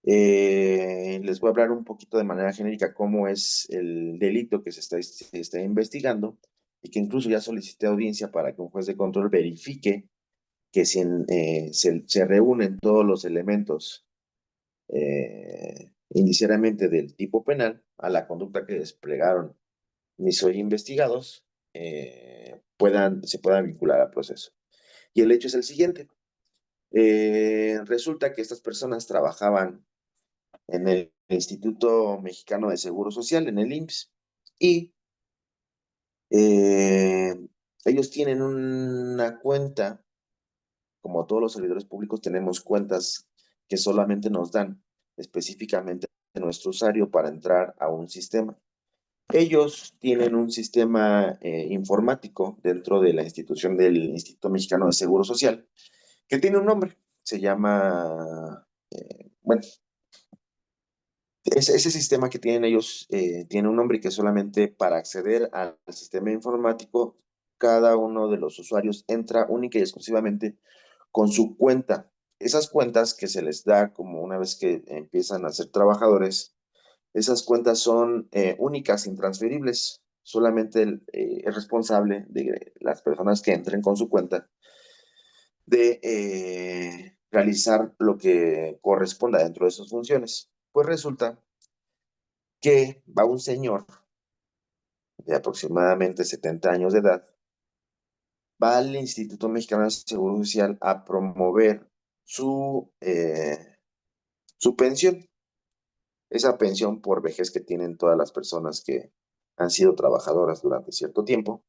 Les voy a hablar un poquito de manera genérica cómo es el delito que se está investigando y que incluso ya solicité audiencia para que un juez de control verifique que si se reúnen todos los elementos indiciariamente del tipo penal a la conducta que desplegaron mis hoy investigados, se puedan vincular al proceso. Y el hecho es el siguiente. Resulta que estas personas trabajaban en el Instituto Mexicano de Seguro Social, en el IMSS, y eh, ellos tienen una cuenta, como todos los servidores públicos tenemos cuentas que solamente nos dan específicamente nuestro usuario para entrar a un sistema. Ellos tienen un sistema informático dentro de la institución del Instituto Mexicano de Seguro Social, que tiene un nombre, se llama, bueno, ese sistema que tienen ellos tiene un nombre que solamente para acceder al sistema informático, cada uno de los usuarios entra única y exclusivamente con su cuenta. Esas cuentas que se les da como una vez que empiezan a ser trabajadores, esas cuentas son únicas, intransferibles. Solamente es responsable de las personas que entren con su cuenta de realizar lo que corresponda dentro de sus funciones. Pues resulta que va un señor de aproximadamente 70 años de edad, va al Instituto Mexicano de Seguro Social a promover su pensión, esa pensión por vejez que tienen todas las personas que han sido trabajadoras durante cierto tiempo.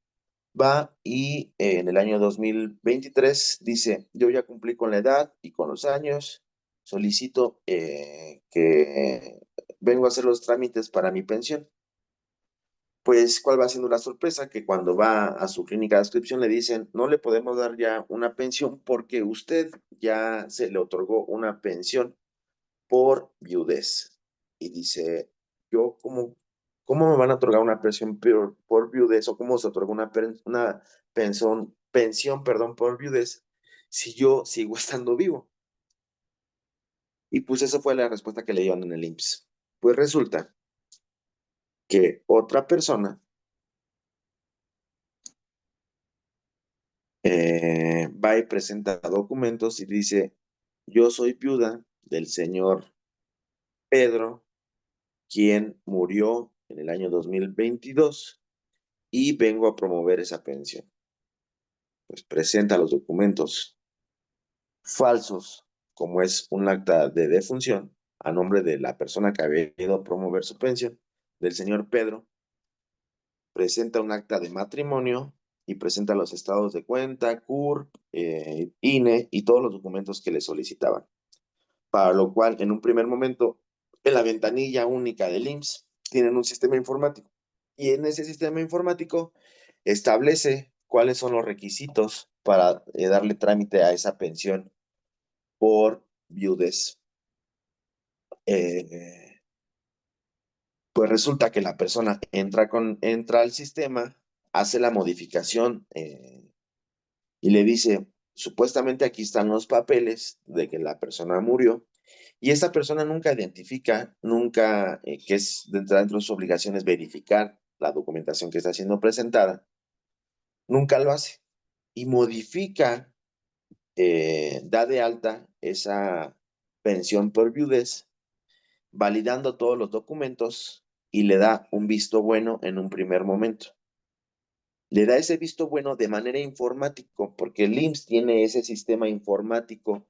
Va y en el año 2023 dice, yo ya cumplí con la edad y con los años, solicito que vengo a hacer los trámites para mi pensión. Pues, ¿cuál va siendo la sorpresa? Que cuando va a su clínica de adscripción le dicen, no le podemos dar ya una pensión porque usted ya se le otorgó una pensión por viudez. Y dice, yo, ¿cómo me van a otorgar una pensión por viudez o cómo se otorga una pensión, perdón, por viudez si yo sigo estando vivo? Y pues esa fue la respuesta que le dieron en el IMSS. Pues resulta que otra persona va y presenta documentos y dice, yo soy viuda del señor Pedro, quien murió en el año 2022 y vengo a promover esa pensión. Pues presenta los documentos falsos, como es un acta de defunción a nombre de la persona que había ido a promover su pensión, del señor Pedro, presenta un acta de matrimonio y presenta los estados de cuenta, CURP, INE y todos los documentos que le solicitaban. Para lo cual, en un primer momento, en la ventanilla única del IMSS, tienen un sistema informático. Y en ese sistema informático establece cuáles son los requisitos para darle trámite a esa pensión por viudez. Pues resulta que la persona entra al sistema, hace la modificación y le dice, supuestamente aquí están los papeles de que la persona murió, y esta persona nunca identifica, nunca, que es dentro de sus obligaciones verificar la documentación que está siendo presentada, nunca lo hace y modifica, da de alta esa pensión por viudez, validando todos los documentos y le da un visto bueno en un primer momento. le da ese visto bueno de manera informático, porque el IMSS tiene ese sistema informático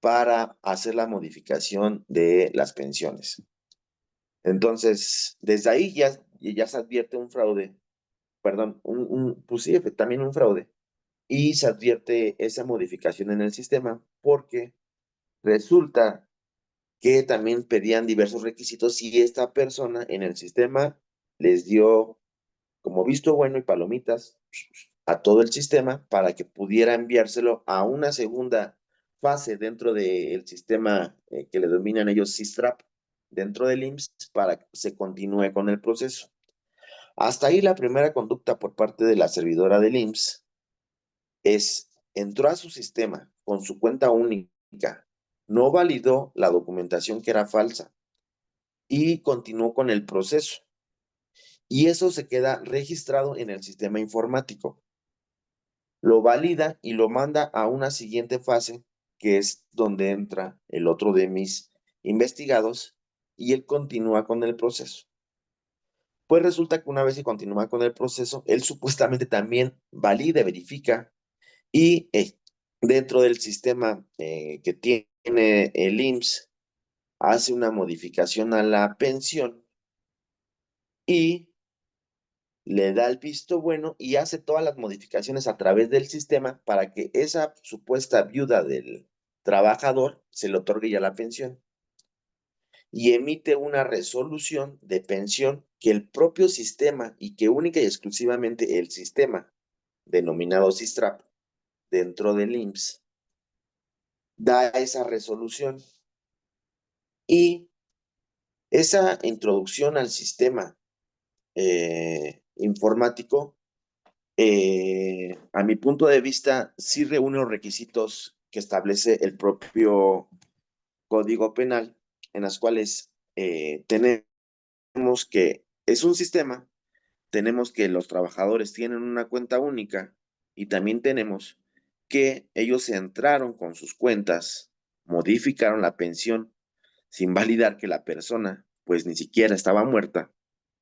para hacer la modificación de las pensiones. Entonces, desde ahí ya se advierte un fraude, perdón, pues sí, también un fraude, y se advierte esa modificación en el sistema porque resulta que también pedían diversos requisitos y esta persona en el sistema les dio como visto bueno y palomitas a todo el sistema para que pudiera enviárselo a una segunda fase dentro del sistema que le dominan ellos SISTRAP, dentro del IMSS, para que se continúe con el proceso. Hasta ahí la primera conducta por parte de la servidora del IMSS entró a su sistema con su cuenta única, no validó la documentación que era falsa y continuó con el proceso. Y eso se queda registrado en el sistema informático. Lo valida y lo manda a una siguiente fase, que es donde entra el otro de mis investigados y él continúa con el proceso. Pues resulta que una vez que continúa con el proceso, él supuestamente también valida, verifica y dentro del sistema que tiene el IMSS hace una modificación a la pensión y le da el visto bueno y hace todas las modificaciones a través del sistema para que esa supuesta viuda del trabajador se le otorgue ya la pensión. Y emite una resolución de pensión que el propio sistema y que única y exclusivamente el sistema, denominado SISTRAP, dentro del IMSS, da esa resolución. Y esa introducción al sistema informático, a mi punto de vista, sí reúne los requisitos que establece el propio Código Penal, en las cuales tenemos que es un sistema, tenemos que los trabajadores tienen una cuenta única y también tenemos que ellos entraron con sus cuentas, modificaron la pensión sin validar que la persona pues ni siquiera estaba muerta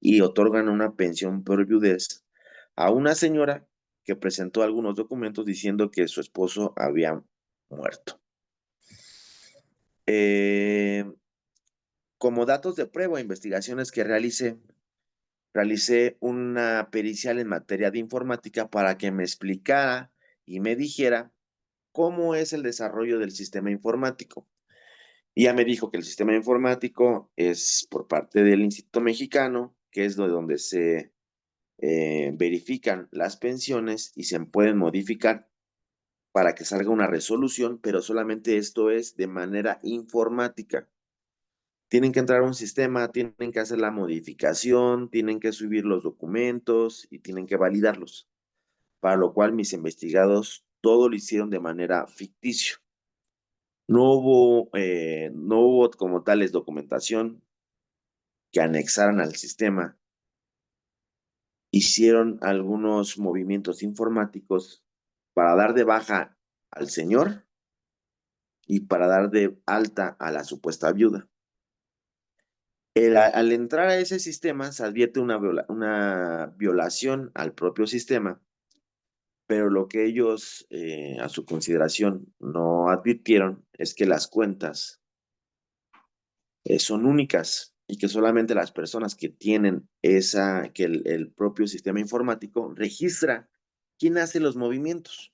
y otorgan una pensión por viudez a una señora que presentó algunos documentos diciendo que su esposo había muerto. Como datos de prueba e investigaciones que realicé una pericial en materia de informática para que me explicara y me dijera cómo es el desarrollo del sistema informático. Y ya me dijo que el sistema informático es por parte del Instituto Mexicano, que es de donde se verifican las pensiones y se pueden modificar para que salga una resolución, pero solamente esto es de manera informática. Tienen que entrar a un sistema, tienen que hacer la modificación, tienen que subir los documentos y tienen que validarlos, para lo cual mis investigados todo lo hicieron de manera ficticio. No hubo como tales documentación que anexaran al sistema. Hicieron algunos movimientos informáticos para dar de baja al señor y para dar de alta a la supuesta viuda. Al entrar a ese sistema se advierte una violación al propio sistema, pero lo que ellos a su consideración no advirtieron es que las cuentas son únicas y que solamente las personas que tienen que el propio sistema informático registra quién hace los movimientos.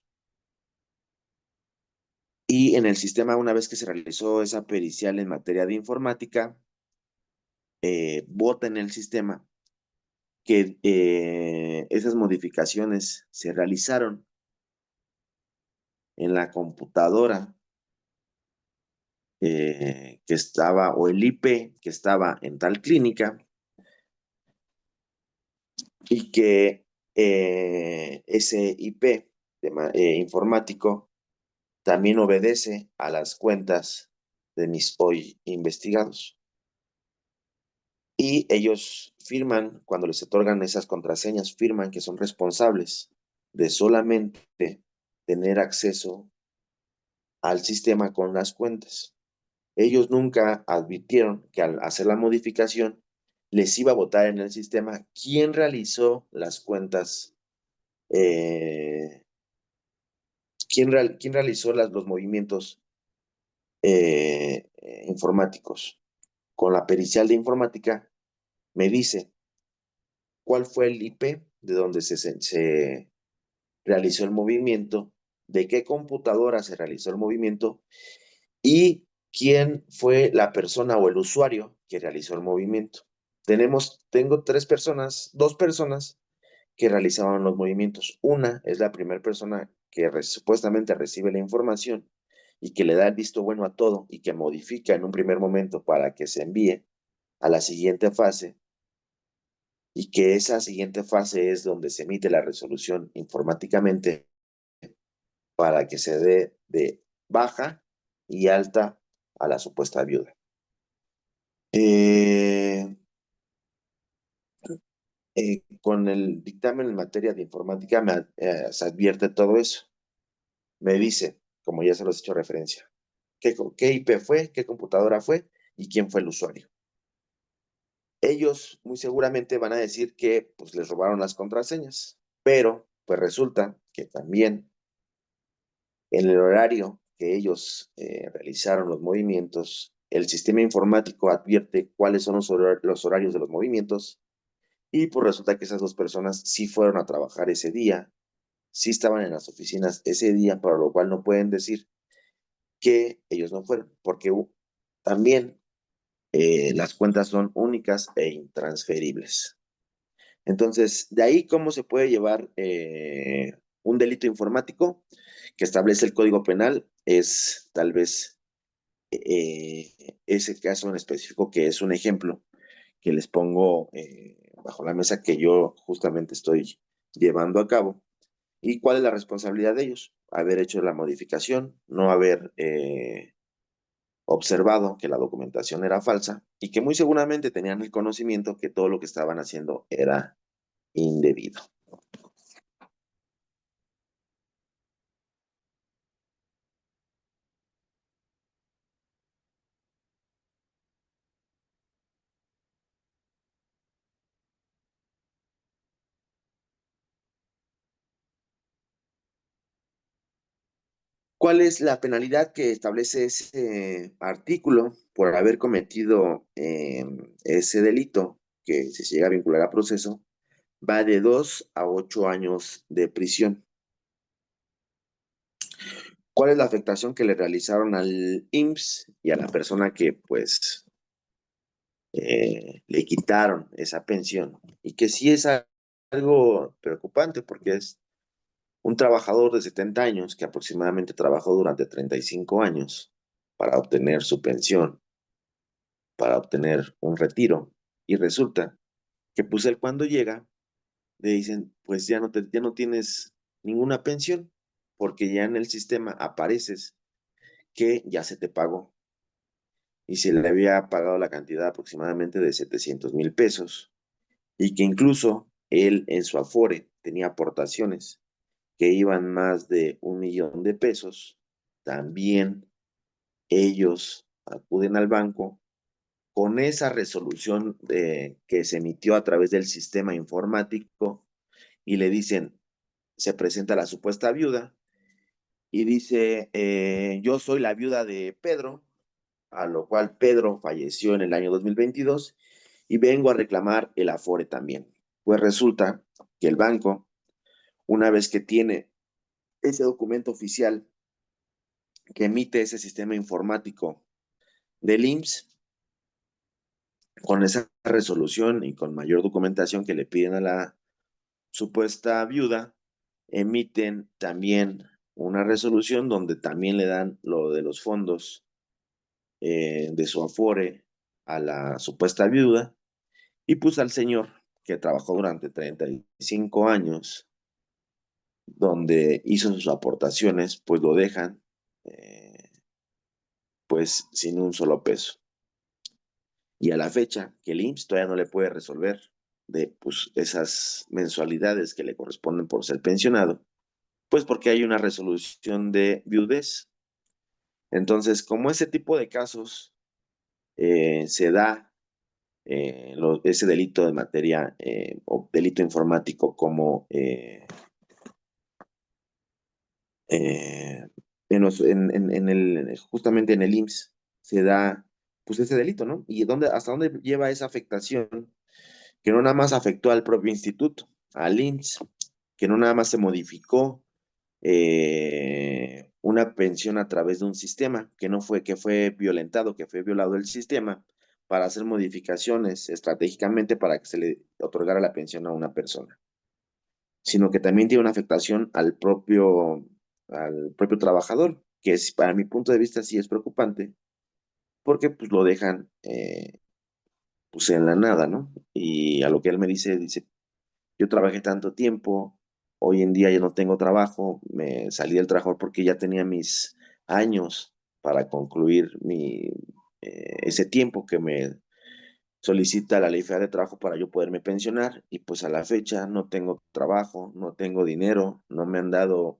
Y en el sistema, una vez que se realizó esa pericial en materia de informática, vota en el sistema que esas modificaciones se realizaron en la computadora que estaba, o el IP que estaba en tal clínica, y que ese IP informático también obedece a las cuentas de mis hoy investigados. Y ellos firman, cuando les otorgan esas contraseñas, firman que son responsables de solamente tener acceso al sistema con las cuentas. Ellos nunca advirtieron que al hacer la modificación les iba a botar en el sistema quién realizó las cuentas eh, quién realizó los movimientos informáticos. Con la pericial de informática me dice cuál fue el IP de donde se realizó el movimiento, de qué computadora se realizó el movimiento y quién fue la persona o el usuario que realizó el movimiento. Tengo dos personas que realizaban los movimientos. Una es la primera persona que supuestamente recibe la información y que le da el visto bueno a todo y que modifica en un primer momento para que se envíe a la siguiente fase y que esa siguiente fase es donde se emite la resolución informáticamente para que se dé de baja y alta a la supuesta viuda. Con el dictamen en materia de informática se advierte todo eso. Me dice, como ya se los he hecho referencia, qué IP fue, qué computadora fue y quién fue el usuario. Ellos muy seguramente van a decir que pues, les robaron las contraseñas, pero pues resulta que también en el horario que ellos realizaron los movimientos, el sistema informático advierte cuáles son los horarios de los movimientos y pues resulta que esas dos personas sí fueron a trabajar ese día, sí estaban en las oficinas ese día, para lo cual no pueden decir que ellos no fueron, porque también las cuentas son únicas e intransferibles. Entonces, de ahí cómo se puede llevar un delito informático que establece el Código Penal es tal vez eh, ese caso en específico que es un ejemplo que les pongo bajo la mesa que yo justamente estoy llevando a cabo. ¿Y cuál es la responsabilidad de ellos? Haber hecho la modificación, no haber observado que la documentación era falsa y que muy seguramente tenían el conocimiento que todo lo que estaban haciendo era indebido. ¿Cuál es la penalidad que establece ese artículo por haber cometido ese delito que si se llega a vincular a proceso? Va de 2 a 8 años de prisión. ¿Cuál es la afectación que le realizaron al IMSS y a la persona que pues le quitaron esa pensión? Y que sí es algo preocupante porque es un trabajador de 70 años que aproximadamente trabajó durante 35 años para obtener su pensión, para obtener un retiro. Y resulta que pues él cuando llega le dicen, pues ya no tienes ninguna pensión porque ya en el sistema apareces que ya se te pagó y se le había pagado la cantidad aproximadamente de 700,000 pesos y que incluso él en su Afore tenía aportaciones que iban más de 1 millón de pesos. También ellos acuden al banco con esa resolución que se emitió a través del sistema informático y le dicen, se presenta la supuesta viuda y dice, yo soy la viuda de Pedro, a lo cual Pedro falleció en el año 2022 y vengo a reclamar el Afore también. Pues resulta que el banco, una vez que tiene ese documento oficial que emite ese sistema informático del IMSS, con esa resolución y con mayor documentación que le piden a la supuesta viuda, emiten también una resolución donde también le dan lo de los fondos de su Afore a la supuesta viuda y pues al señor que trabajó durante 35 años, donde hizo sus aportaciones, pues lo dejan pues sin un solo peso. Y a la fecha que el IMSS todavía no le puede resolver de pues, esas mensualidades que le corresponden por ser pensionado, pues porque hay una resolución de viudez. Entonces, como ese tipo de casos se da ese delito de materia o delito informático como eh, justamente en el IMSS se da pues ese delito, ¿no? Y hasta dónde lleva esa afectación, que no nada más afectó al propio instituto, al IMSS, que no nada más se modificó una pensión a través de un sistema, que fue violentado, que fue violado el sistema para hacer modificaciones estratégicamente para que se le otorgara la pensión a una persona, sino que también tiene una afectación al propio trabajador, que es, para mi punto de vista sí es preocupante, porque pues lo dejan pues en la nada, ¿no? Y a lo que él me dice, yo trabajé tanto tiempo, hoy en día ya no tengo trabajo, me salí del trabajo porque ya tenía mis años para concluir ese tiempo que me solicita la Ley Federal de Trabajo para yo poderme pensionar y pues a la fecha no tengo trabajo, no tengo dinero, no me han dado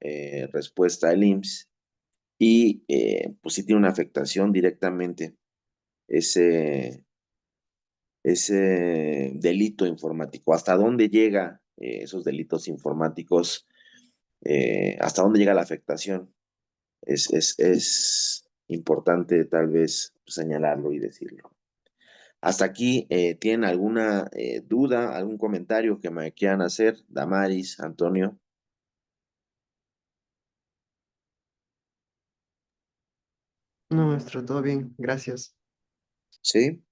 respuesta al IMSS y pues sí tiene una afectación directamente ese, ese delito informático. ¿Hasta dónde llega esos delitos informáticos? ¿Hasta dónde llega la afectación? Es importante tal vez señalarlo y decirlo. Hasta aquí, ¿tienen alguna duda, algún comentario que me quieran hacer? Damaris, Antonio, No, maestro, todo bien, gracias. ¿sí?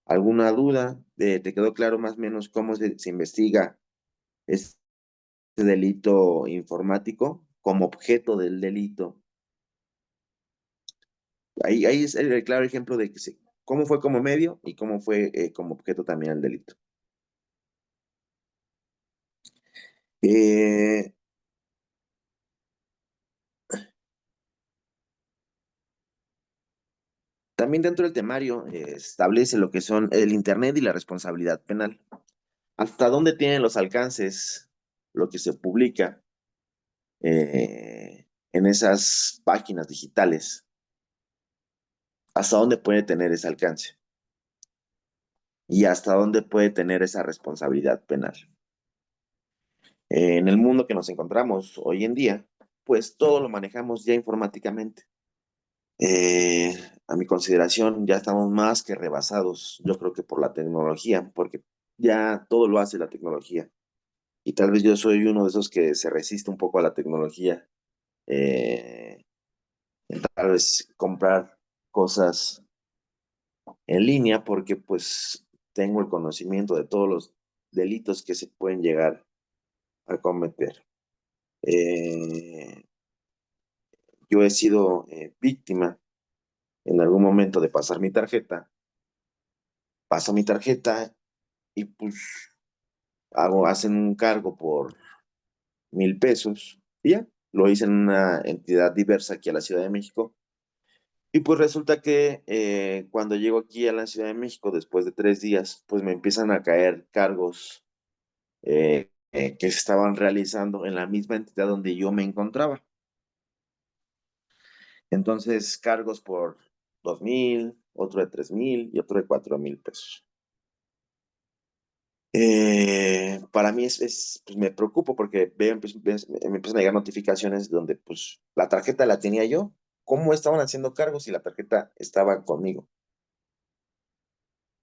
¿Alguna duda? ¿Te quedó claro más o menos cómo se investiga este delito informático como objeto del delito? Ahí es el claro ejemplo de cómo fue como medio y cómo fue como objeto también el delito. Eh, También dentro del temario establece lo que son el Internet y la responsabilidad penal. ¿Hasta dónde tienen los alcances lo que se publica en esas páginas digitales? ¿Hasta dónde puede tener ese alcance? ¿Y hasta dónde puede tener esa responsabilidad penal? En el mundo que nos encontramos hoy en día, pues todo lo manejamos ya informáticamente. A mi consideración, ya estamos más que rebasados, yo creo que por la tecnología, porque ya todo lo hace la tecnología. Y tal vez yo soy uno de esos que se resiste un poco a la tecnología. Eh, Tal vez comprar cosas en línea porque pues tengo el conocimiento de todos los delitos que se pueden llegar a cometer. Eh, yo he sido víctima en algún momento de pasar mi tarjeta. Paso mi tarjeta y pues hacen un cargo por 1,000 pesos y ya. Lo hice en una entidad diversa aquí a la Ciudad de México. Y pues resulta que cuando llego aquí a la Ciudad de México, después de 3 días, pues me empiezan a caer cargos que se estaban realizando en la misma entidad donde yo me encontraba. Entonces, cargos por 2,000, otro de 3,000 y otro de 4,000 pesos. Para mí pues me preocupo porque veo, me empiezan a llegar notificaciones donde pues la tarjeta la tenía yo. ¿Cómo estaban haciendo cargos si la tarjeta estaba conmigo?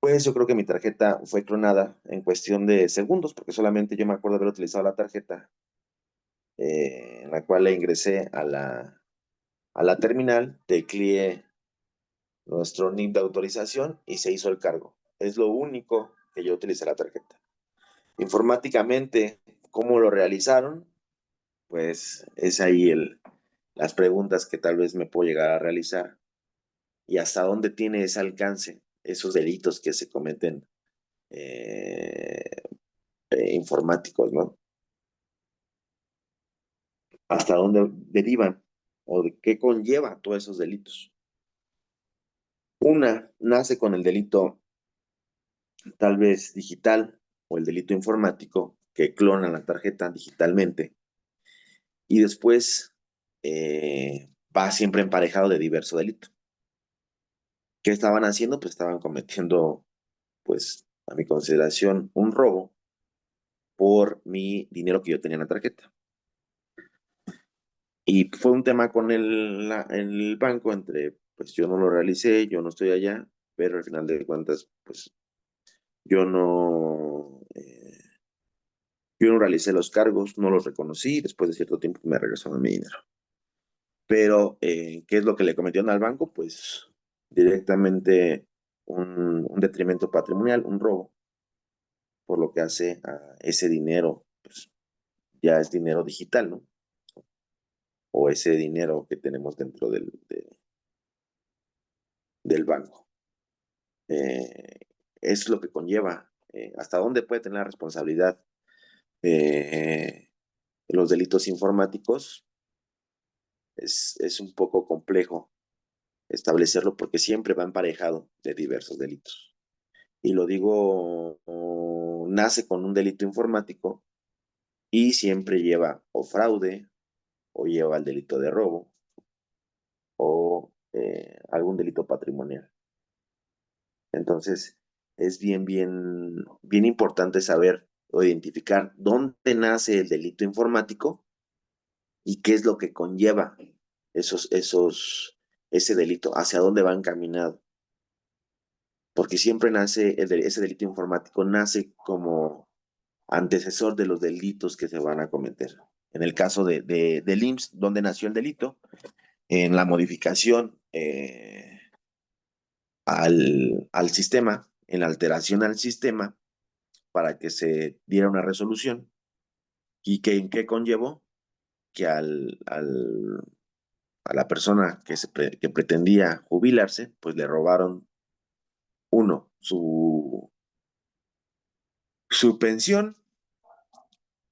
Pues yo creo que mi tarjeta fue clonada en cuestión de segundos, porque solamente yo me acuerdo haber utilizado la tarjeta en la cual le ingresé a la terminal, tecleé nuestro NIP de autorización y se hizo el cargo. Es lo único que yo utilicé la tarjeta. Informáticamente, ¿cómo lo realizaron? Pues es ahí las preguntas que tal vez me puedo llegar a realizar y hasta dónde tiene ese alcance esos delitos que se cometen eh, informáticos, ¿no? Hasta dónde derivan o de qué conlleva todos esos delitos. Una nace con el delito tal vez digital o el delito informático que clona la tarjeta digitalmente y después va siempre emparejado de diverso delito. ¿Qué estaban haciendo? Pues estaban cometiendo, pues a mi consideración, un robo por mi dinero que yo tenía en la tarjeta. Y fue un tema con el banco entre, pues yo no lo realicé, yo no estoy allá, pero al final de cuentas, pues yo no, yo no realicé los cargos, no los reconocí, después de cierto tiempo me regresaron mi dinero. Pero, ¿qué es lo que le cometieron al banco? Pues directamente un detrimento patrimonial, un robo, por lo que hace a ese dinero, pues ya es dinero digital, ¿no? O ese dinero que tenemos dentro del banco. Es lo que conlleva, hasta dónde puede tener la responsabilidad los delitos informáticos. Es un poco complejo establecerlo porque siempre va emparejado de diversos delitos. Y lo digo, nace con un delito informático y siempre lleva o fraude o lleva el delito de robo o algún delito patrimonial. Entonces, es bien importante saber o identificar dónde nace el delito informático y qué es lo que conlleva ese delito, hacia dónde va encaminado. Porque siempre nace, ese delito informático nace como antecesor de los delitos que se van a cometer. En el caso del IMSS, ¿dónde nació el delito? En la modificación al sistema, en la alteración al sistema para que se diera una resolución. ¿Y en qué conllevó? Que a la persona que pretendía jubilarse, pues le robaron, uno, su pensión,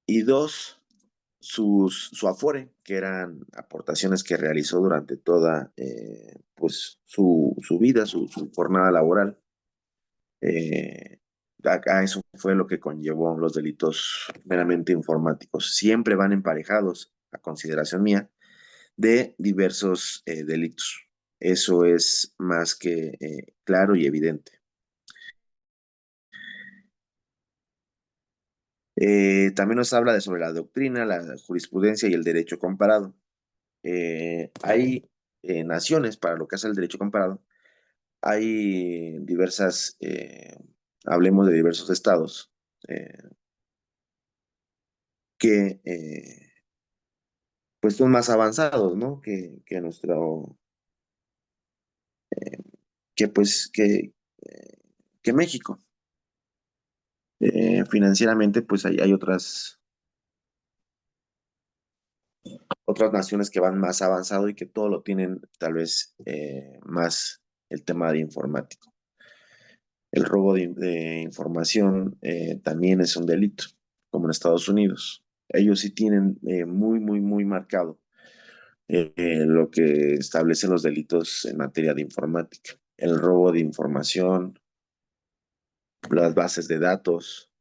y dos, su afore, que eran aportaciones que realizó durante toda pues, su vida, su jornada laboral. Acá eso fue lo que conllevó los delitos meramente informáticos. Siempre van emparejados, a consideración mía, de diversos delitos. Eso es más que claro y evidente. También nos habla sobre la doctrina, la jurisprudencia y el derecho comparado. Hay naciones, para lo que hace el derecho comparado, hay diversas, hablemos de diversos estados, eh, que pues son más avanzados, ¿no? Que nuestro, que pues, que México. Financieramente, pues hay otras naciones que van más avanzado y que todo lo tienen tal vez más el tema de informático. El robo de información también es un delito, como en Estados Unidos. Ellos sí tienen muy marcado lo que establecen los delitos en materia de informática. El robo de información, las bases de datos,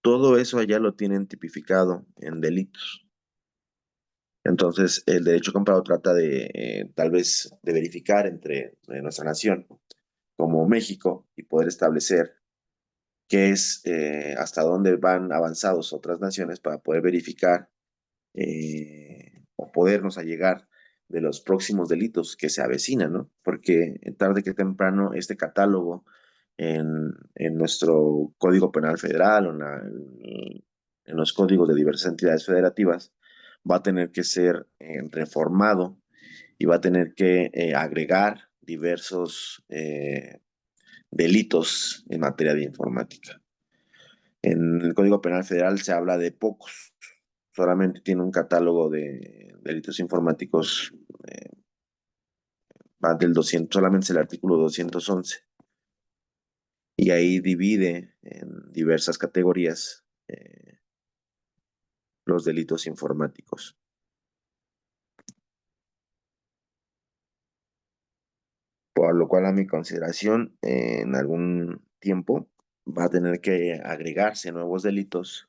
todo eso allá lo tienen tipificado en delitos. Entonces, el derecho comparado trata de, tal vez, de verificar entre nuestra nación como México y poder establecer qué es, hasta dónde van avanzados otras naciones para poder verificar o podernos allegar de los próximos delitos que se avecinan, ¿no? Porque tarde que temprano este catálogo en nuestro Código Penal Federal o en los códigos de diversas entidades federativas va a tener que ser reformado y va a tener que agregar diversos delitos en materia de informática. En el Código Penal Federal se habla de pocos, solamente tiene un catálogo de delitos informáticos, va del 200, solamente es el artículo 211, y ahí divide en diversas categorías los delitos informáticos. Por lo cual, a mi consideración, en algún tiempo va a tener que agregarse nuevos delitos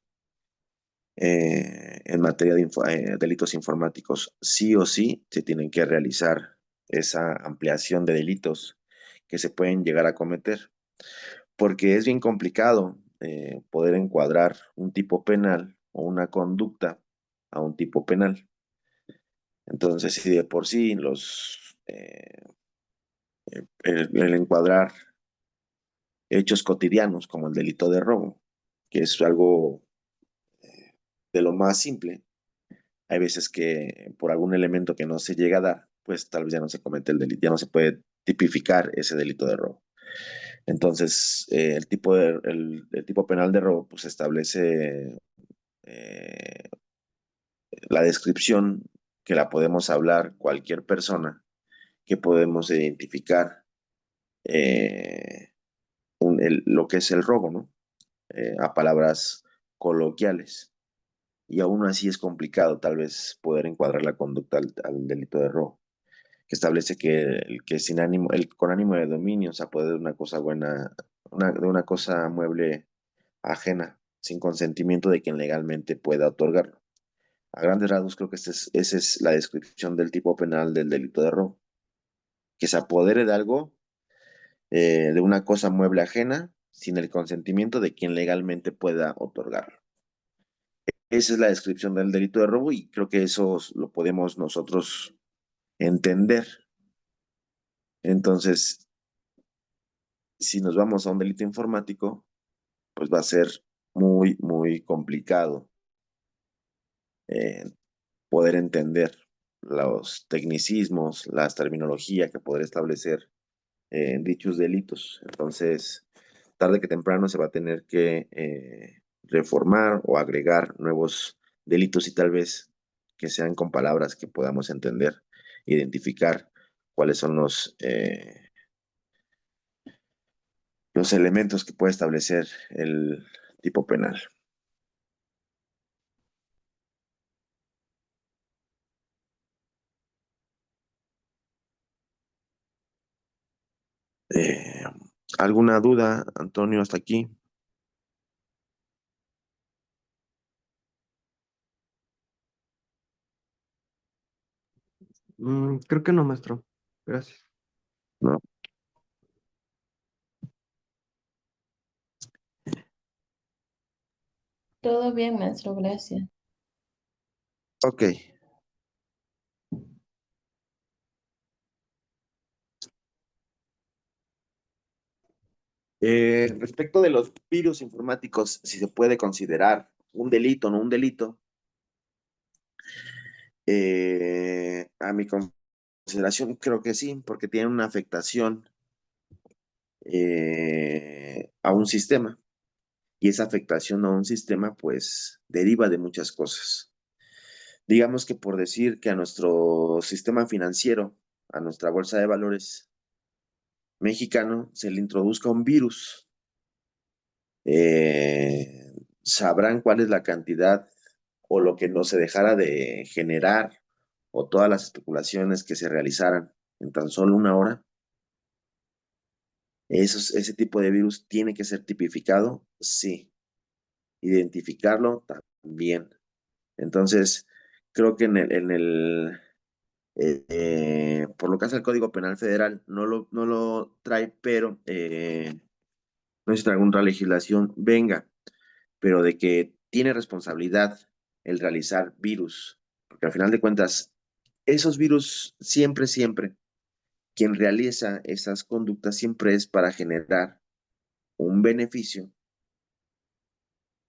en materia de delitos informáticos. Sí o sí se tienen que realizar esa ampliación de delitos que se pueden llegar a cometer, porque es bien complicado poder encuadrar un tipo penal o una conducta a un tipo penal. Entonces, si de por sí el encuadrar hechos cotidianos como el delito de robo, que es algo de lo más simple, hay veces que por algún elemento que no se llega a dar, pues tal vez ya no se comete el delito, ya no se puede tipificar ese delito de robo. Entonces, el tipo penal de robo pues establece eh, la descripción que la podemos hablar cualquier persona, que podemos identificar lo que es el robo, ¿no? A palabras coloquiales. Y aún así es complicado tal vez poder encuadrar la conducta al delito de robo, que establece que el que sin ánimo, el con ánimo de dominio, o sea, puede de una cosa buena, de una cosa mueble ajena, sin consentimiento de quien legalmente pueda otorgarlo. A grandes rasgos creo que esa es la descripción del tipo penal del delito de robo, que se apodere de algo, de una cosa mueble ajena, sin el consentimiento de quien legalmente pueda otorgarlo. Esa es la descripción del delito de robo y creo que eso lo podemos nosotros entender. Entonces, si nos vamos a un delito informático, pues va a ser muy, muy complicado eh, poder entender los tecnicismos, las terminologías que podría establecer dichos delitos. Entonces, tarde que temprano se va a tener que reformar o agregar nuevos delitos y tal vez que sean con palabras que podamos entender, identificar cuáles son los elementos que puede establecer el tipo penal. Eh, ¿Alguna duda, Antonio, hasta aquí? Creo que no, maestro. Gracias. ¿No? Todo bien, maestro, gracias. Ok. Respecto de los virus informáticos, si se puede considerar un delito o no un delito, a mi consideración creo que sí, porque tienen una afectación a un sistema y esa afectación a un sistema pues deriva de muchas cosas. Digamos que por decir que a nuestro sistema financiero, a nuestra bolsa de valores mexicano, se le introduzca un virus. Sabrán cuál es la cantidad o lo que no se dejara de generar o todas las especulaciones que se realizaran en tan solo una hora. Ese tipo de virus tiene que ser tipificado, sí. Identificarlo también. Entonces, creo que por lo que hace el Código Penal Federal, no lo trae, pero no sé si alguna legislación venga, pero de que tiene responsabilidad el realizar virus, porque al final de cuentas, esos virus siempre, quien realiza esas conductas siempre es para generar un beneficio,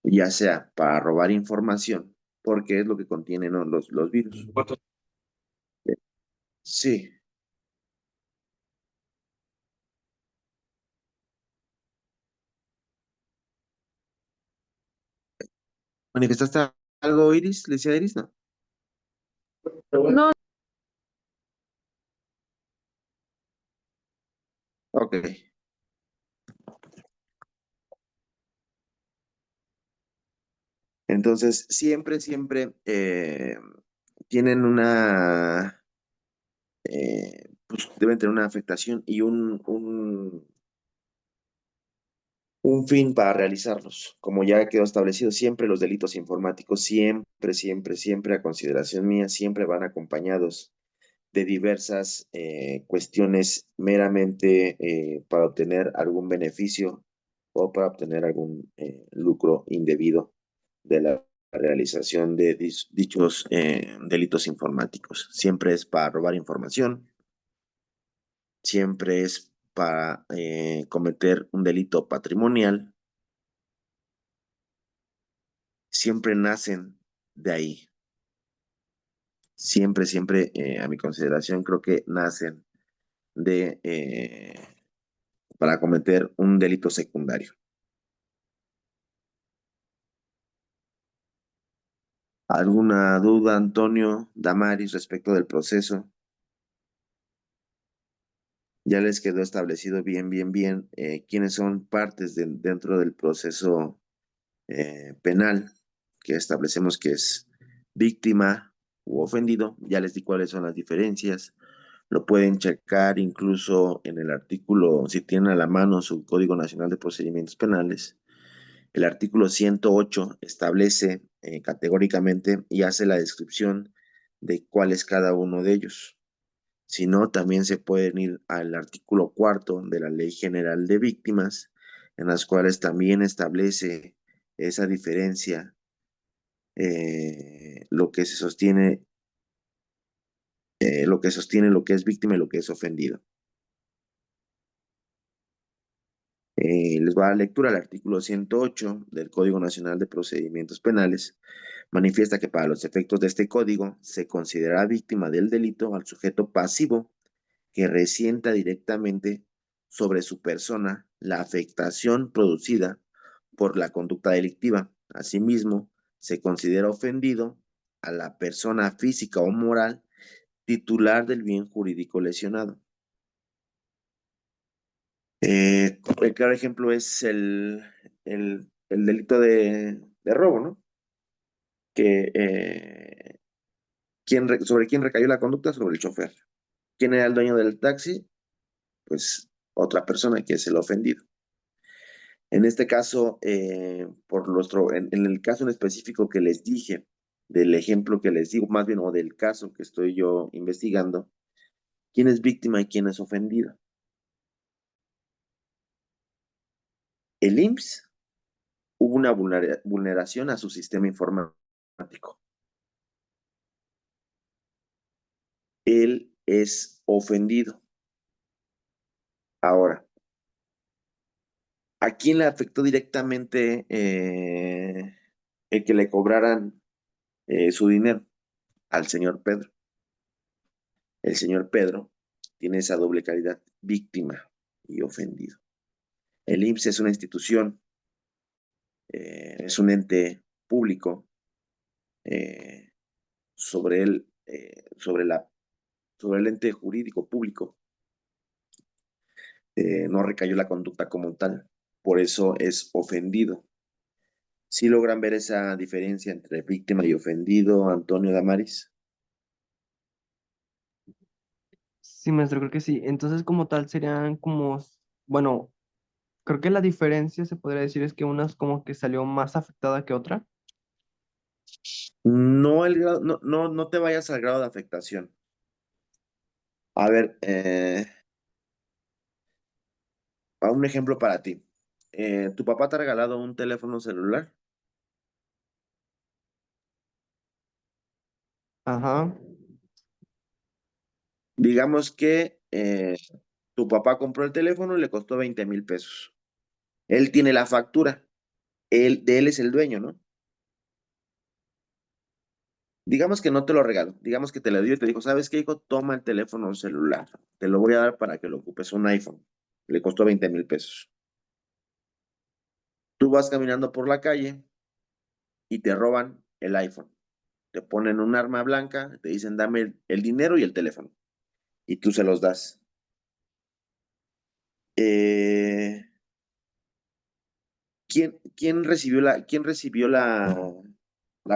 ya sea para robar información, porque es lo que contienen, ¿no? los virus. Sí. ¿Manifestaste algo, Iris? ¿Le decía Iris? No. No, Ok. Entonces, siempre tienen pues deben tener una afectación y un fin para realizarlos. Como ya quedó establecido, siempre los delitos informáticos, siempre, a consideración mía, siempre van acompañados de diversas cuestiones meramente para obtener algún beneficio o para obtener algún lucro indebido de la la realización de dichos delitos informáticos. Siempre es para robar información, siempre es para cometer un delito patrimonial, siempre nacen de ahí. Siempre, siempre, a mi consideración, creo que nacen de para cometer un delito secundario. ¿Alguna duda, Antonio, Damaris, respecto del proceso? Ya les quedó establecido bien, bien, bien quiénes son partes dentro del proceso penal, que establecemos que es víctima u ofendido. Ya les di cuáles son las diferencias. Lo pueden checar incluso en el artículo, si tienen a la mano su Código Nacional de Procedimientos Penales. El artículo 108 establece categóricamente y hace la descripción de cuál es cada uno de ellos. Si no, también se pueden ir al artículo 4 de la Ley General de Víctimas, en las cuales también establece esa diferencia, lo que se sostiene, lo que sostiene lo que es víctima y lo que es ofendido. Les va a dar lectura al artículo 108 del Código Nacional de Procedimientos Penales. Manifiesta que para los efectos de este código se considera víctima del delito al sujeto pasivo que resienta directamente sobre su persona la afectación producida por la conducta delictiva. Asimismo, se considera ofendido a la persona física o moral titular del bien jurídico lesionado. El claro ejemplo es el delito de robo, ¿no? Que, ¿sobre quién recayó la conducta? Sobre el chofer. ¿Quién era el dueño del taxi? Pues otra persona que es el ofendido. En este caso, en el caso en específico que les dije, del ejemplo que les digo, más bien, o del caso que estoy yo investigando, ¿quién es víctima y quién es ofendido? El IMSS hubo una vulneración a su sistema informático. Él es ofendido. Ahora, ¿a quién le afectó directamente el que le cobraran su dinero? Al señor Pedro. El señor Pedro tiene esa doble calidad, víctima y ofendido. El IMSS es una institución, es un ente público eh, sobre el ente jurídico público. No recayó la conducta como tal, por eso es ofendido. ¿Sí logran ver esa diferencia entre víctima y ofendido, Antonio Damaris? Sí, maestro, creo que sí. Entonces, como tal, serían como, bueno, creo que la diferencia se podría decir es que una es como que salió más afectada que otra. No, no te vayas al grado de afectación. A ver, a un ejemplo para ti. ¿Tu papá te ha regalado un teléfono celular? Ajá, Digamos que tu papá compró el teléfono y le costó 20,000 pesos. Él tiene la factura. De él es el dueño, ¿no? Digamos que no te lo regaló. Digamos que te lo dio y te dijo, ¿sabes qué, hijo? Toma el teléfono celular. Te lo voy a dar para que lo ocupes, un iPhone. Le costó 20,000 pesos. Tú vas caminando por la calle y te roban el iPhone. Te ponen un arma blanca, te dicen, dame el dinero y el teléfono. Y tú se los das. Eh, ¿quién recibió la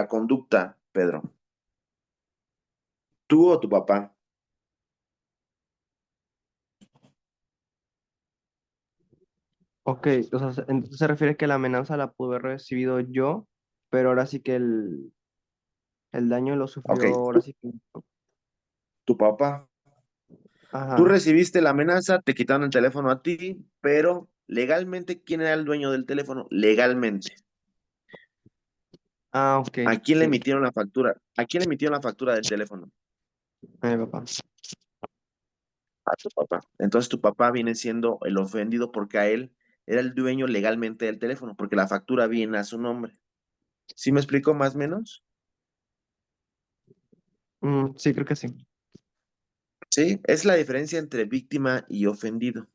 conducta, Pedro? ¿Tú o tu papá? ok, o sea, entonces se refiere que la amenaza la pude haber recibido yo, pero ahora sí que el daño lo Ok, sufrió, ahora sí que... tu papá. Tú Ajá. recibiste la amenaza, te quitaron el teléfono a ti, pero legalmente, ¿quién era el dueño del teléfono? Legalmente. Ah, ok, ¿A quién le sí. emitieron la factura? ¿A quién le emitieron la factura del teléfono? A mi papá. A tu papá. Entonces tu papá viene siendo el ofendido porque a él era el dueño legalmente del teléfono, porque la factura viene a su nombre. ¿Sí me explico más o menos? Sí, creo que sí. Sí, es la diferencia entre víctima y ofendido.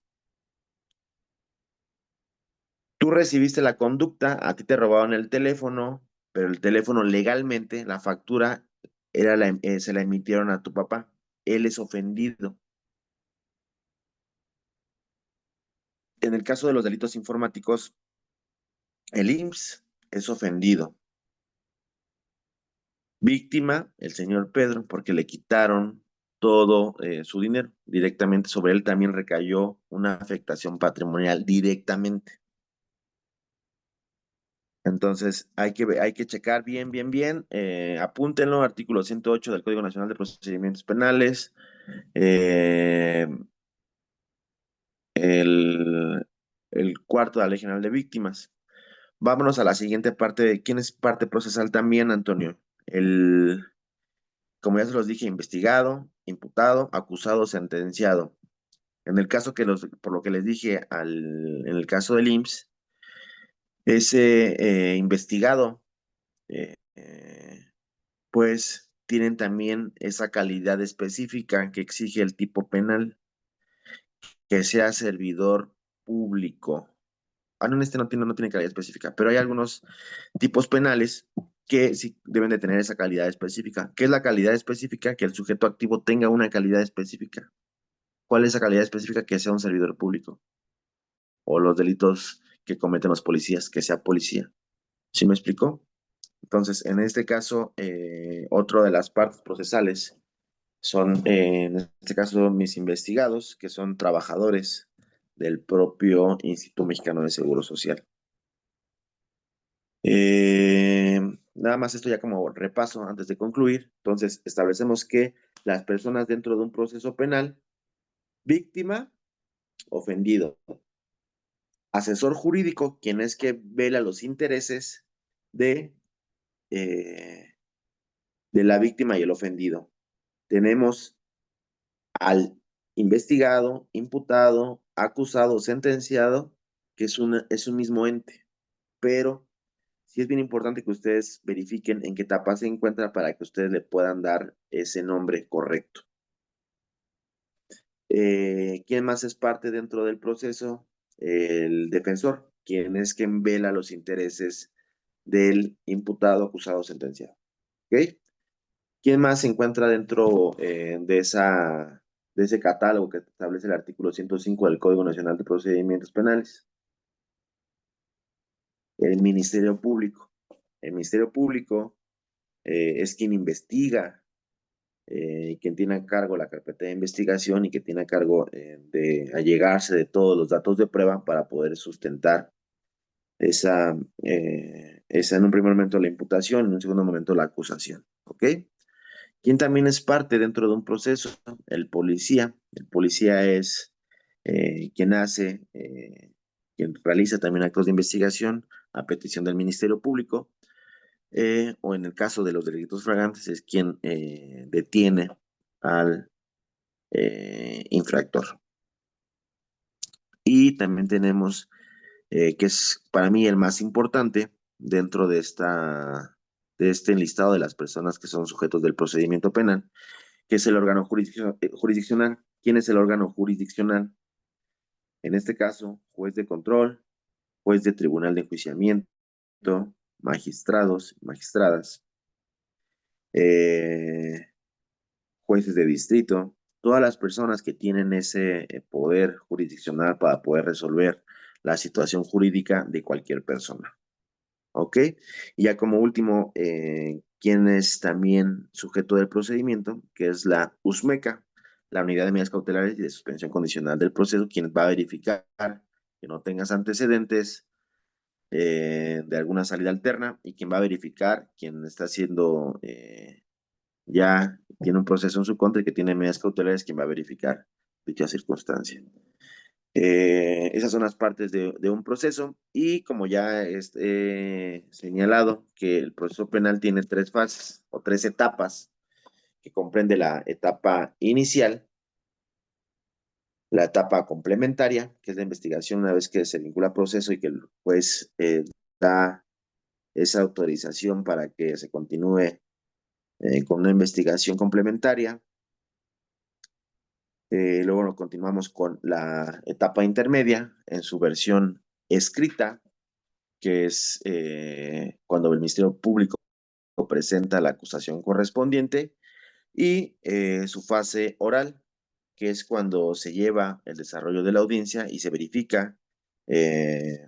Tú recibiste la conducta, a ti te robaron el teléfono, pero el teléfono legalmente, la factura, se la emitieron a tu papá. Él es ofendido. En el caso de los delitos informáticos, el IMSS es ofendido. Víctima, el señor Pedro, porque le quitaron todo su dinero. Directamente sobre él también recayó una afectación patrimonial directamente. Entonces, hay que checar bien, bien, bien. Apúntenlo, artículo 108 del Código Nacional de Procedimientos Penales. eh, el, el cuarto de la Ley General de Víctimas. Vámonos a la siguiente parte de quién es parte procesal también, Antonio. El, como ya se los dije, investigado, imputado, acusado, sentenciado. En el caso por lo que les dije, en el caso del IMSS, ese investigado, eh, eh, pues tienen también esa calidad específica que exige el tipo penal, que sea servidor público. Ah, no, este no tiene calidad específica, pero hay algunos tipos penales que sí deben de tener esa calidad específica. ¿Qué es la calidad específica? Que el sujeto activo tenga una calidad específica. ¿Cuál es esa calidad específica? Que sea un servidor público. O los delitos que cometen los policías, que sea policía. ¿Sí me explico? Entonces, en este caso, otro de las partes procesales son, en este caso, mis investigados, que son trabajadores del propio Instituto Mexicano de Seguro Social. Eh, Nada más esto ya como repaso antes de concluir. Entonces, establecemos que las personas dentro de un proceso penal, víctima, ofendido, asesor jurídico, quien es que vela los intereses de, eh, de la víctima y el ofendido. Tenemos al investigado, imputado, acusado, sentenciado, que es un mismo ente, pero sí es bien importante que ustedes verifiquen en qué etapa se encuentra para que ustedes le puedan dar ese nombre correcto. ¿Quién más es parte dentro del proceso? El defensor, quien es quien vela los intereses del imputado, acusado, sentenciado. ¿Ok? ¿Quién más se encuentra dentro de ese catálogo que establece el artículo 105 del Código Nacional de Procedimientos Penales? El Ministerio Público. El Ministerio Público es quien investiga, quien tiene a cargo la carpeta de investigación y que tiene a cargo de allegarse de todos los datos de prueba para poder sustentar esa en un primer momento la imputación, en un segundo momento la acusación. ¿Ok? ¿Quién también es parte dentro de un proceso? El policía. El policía es quien hace, quien realiza también actos de investigación a petición del Ministerio Público, o en el caso de los delitos flagrantes es quien detiene al infractor. Y también tenemos, que es para mí el más importante dentro de este enlistado de las personas que son sujetos del procedimiento penal, que es el órgano jurisdiccional. ¿Quién es el órgano jurisdiccional? En este caso, juez de control, juez de tribunal de enjuiciamiento, magistrados, magistradas, eh, jueces de distrito, todas las personas que tienen ese poder jurisdiccional para poder resolver la situación jurídica de cualquier persona. ¿Ok? Y ya como último, ¿quién es también sujeto del procedimiento? Que es la USMECA, la Unidad de Medidas Cautelares y de Suspensión Condicional del Proceso, quien va a verificar que no tengas antecedentes de alguna salida alterna y quien va a verificar quien está haciendo ya tiene un proceso en su contra y que tiene medidas cautelares, quien va a verificar dicha circunstancia. Esas son las partes de un proceso y como ya he señalado que el proceso penal tiene tres fases o tres etapas, que comprende la etapa inicial, la etapa complementaria, que es la investigación una vez que se vincula a proceso y que el juez da esa autorización para que se continúe con una investigación complementaria. Luego nos continuamos con la etapa intermedia en su versión escrita, que es cuando el Ministerio Público presenta la acusación correspondiente, y su fase oral, que es cuando se lleva el desarrollo de la audiencia y se verifica eh,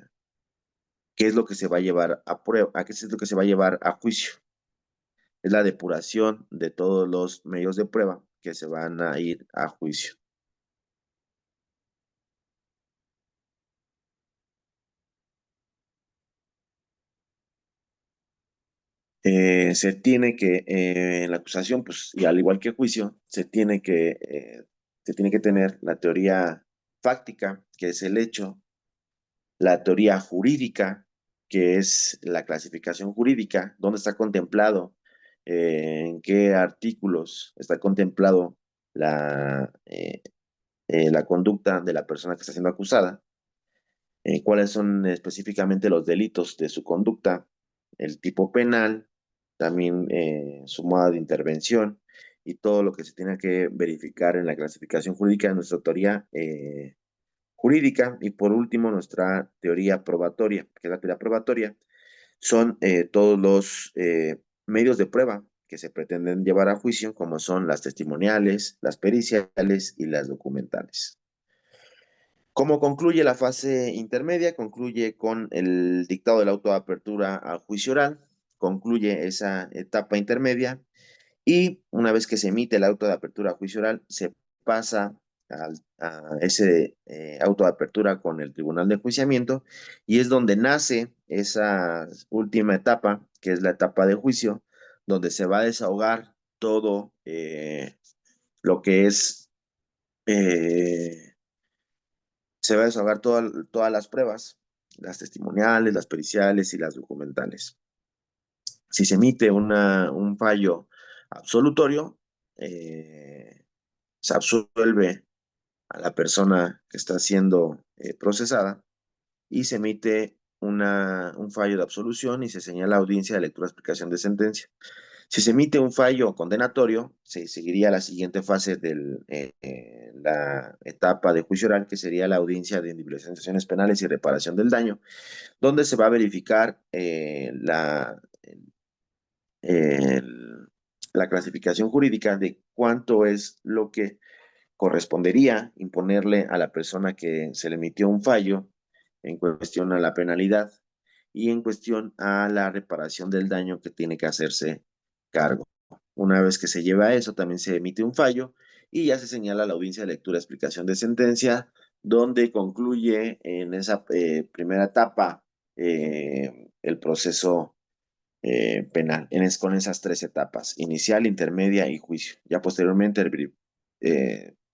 qué es lo que se va a llevar a prueba, qué es lo que se va a llevar a juicio. Es la depuración de todos los medios de prueba que se van a ir a juicio. Se tiene que, en la acusación, pues, y al igual que el juicio, se tiene que tener la teoría fáctica, que es el hecho, la teoría jurídica, que es la clasificación jurídica, dónde está contemplado, en qué artículos está contemplado la conducta de la persona que está siendo acusada, cuáles son específicamente los delitos de su conducta, el tipo penal, también su modo de intervención y todo lo que se tiene que verificar en la clasificación jurídica de nuestra teoría jurídica. Y por último, nuestra teoría probatoria, que es la teoría probatoria, son todos los medios de prueba que se pretenden llevar a juicio, como son las testimoniales, las periciales y las documentales. ¿Cómo concluye la fase intermedia? Concluye con el dictado del auto de apertura al juicio oral, concluye esa etapa intermedia y una vez que se emite el auto de apertura a juicio oral, se pasa a ese auto de apertura con el tribunal de enjuiciamiento y es donde nace esa última etapa, que es la etapa de juicio, donde se va a desahogar todo lo que es... se va a desahogar todas las pruebas, las testimoniales, las periciales y las documentales. Si se emite un fallo absolutorio, se absuelve a la persona que está siendo procesada y se emite un fallo de absolución y se señala audiencia de lectura de explicación de sentencia. Si se emite un fallo condenatorio, se seguiría la siguiente fase de la etapa de juicio oral, que sería la audiencia de individualización de sanciones penales y reparación del daño, donde se va a verificar la clasificación jurídica de cuánto es lo que correspondería imponerle a la persona que se le emitió un fallo en cuestión a la penalidad y en cuestión a la reparación del daño que tiene que hacerse cargo. Una vez que se lleva a eso, también se emite un fallo y ya se señala la audiencia de lectura y explicación de sentencia, donde concluye en esa primera etapa el proceso penal, con esas tres etapas, inicial, intermedia y juicio. Ya posteriormente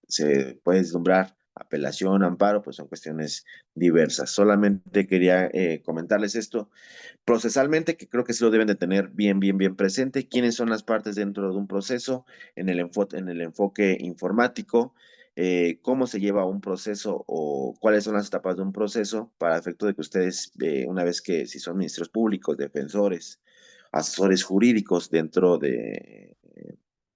se puede deslumbrar apelación, amparo, pues son cuestiones diversas. Solamente quería comentarles esto procesalmente, que creo que sí lo deben de tener bien presente, quiénes son las partes dentro de un proceso, en el enfoque informático, cómo se lleva un proceso o cuáles son las etapas de un proceso para efecto de que ustedes, una vez que si son ministerios públicos, defensores, asesores jurídicos dentro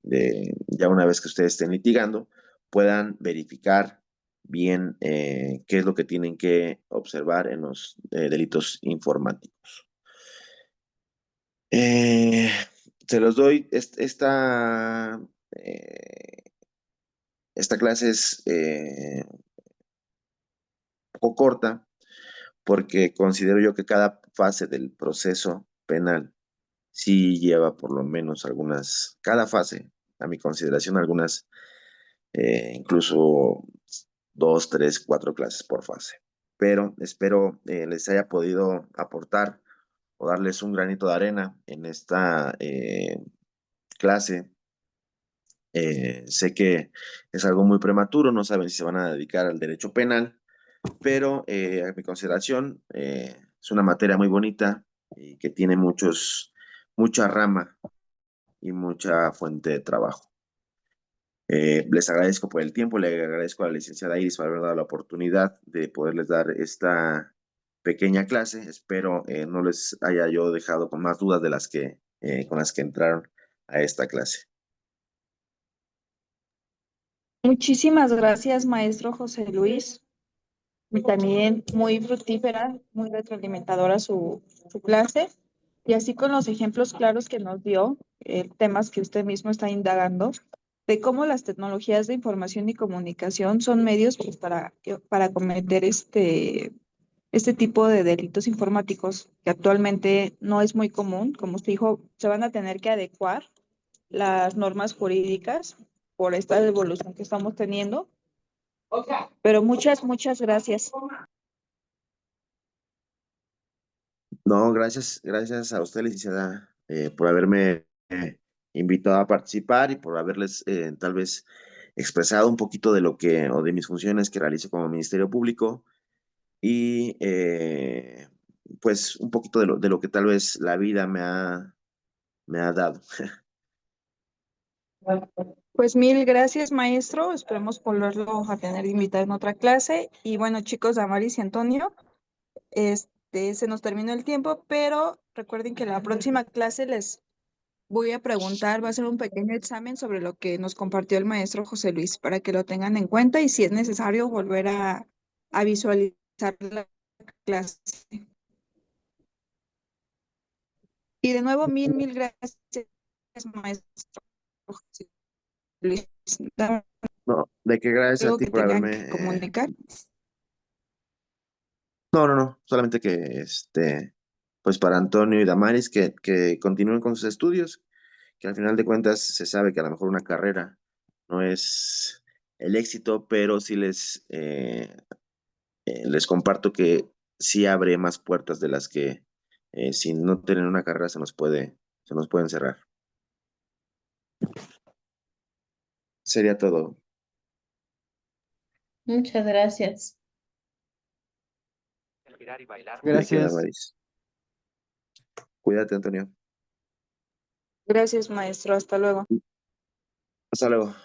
ya una vez que ustedes estén litigando, puedan verificar bien qué es lo que tienen que observar en los delitos informáticos. Eh, Se los doy, esta clase es un poco corta porque considero yo que cada fase del proceso penal sí lleva por lo menos cada fase, a mi consideración, algunas, incluso 2, 3, 4 clases por fase. Pero espero les haya podido aportar o darles un granito de arena en esta clase. Sé que es algo muy prematuro, no saben si se van a dedicar al derecho penal, pero a mi consideración es una materia muy bonita y que tiene mucha rama y mucha fuente de trabajo. Les agradezco por el tiempo, le agradezco a la licenciada Iris por haber dado la oportunidad de poderles dar esta pequeña clase. Espero no les haya yo dejado con más dudas de con las que entraron a esta clase. Muchísimas gracias, maestro José Luis. Y también muy fructífera, muy retroalimentadora su clase. Y así con los ejemplos claros que nos dio, temas que usted mismo está indagando, de cómo las tecnologías de información y comunicación son medios pues, para cometer este tipo de delitos informáticos, que actualmente no es muy común. Como usted dijo, se van a tener que adecuar las normas jurídicas por esta evolución que estamos teniendo. Pero muchas gracias. No, gracias a usted, licenciada, por haberme invitado a participar y por haberles tal vez expresado un poquito de o de mis funciones que realizo como Ministerio Público y pues un poquito de lo que tal vez la vida me ha dado. Pues mil gracias, maestro. Esperemos volverlo a tener invitado en otra clase. Y bueno, chicos, Damaris y Antonio, se nos terminó el tiempo, pero recuerden que la próxima clase les voy a preguntar, va a ser un pequeño examen sobre lo que nos compartió el maestro José Luis, para que lo tengan en cuenta y si es necesario volver a visualizar la clase. Y de nuevo, mil gracias, maestro José Luis. ¿Da No, de qué gracias a algo ti que por tengan haberme... que comunicar? No, solamente que pues para Antonio y Damaris que continúen con sus estudios, que al final de cuentas se sabe que a lo mejor una carrera no es el éxito, pero sí les comparto que sí abre más puertas de las que si no tienen una carrera se nos pueden cerrar. Sería todo. Muchas gracias. ¿De qué, Gracias. Damaris? Cuídate, Antonio. Gracias, maestro. Hasta luego. Hasta luego.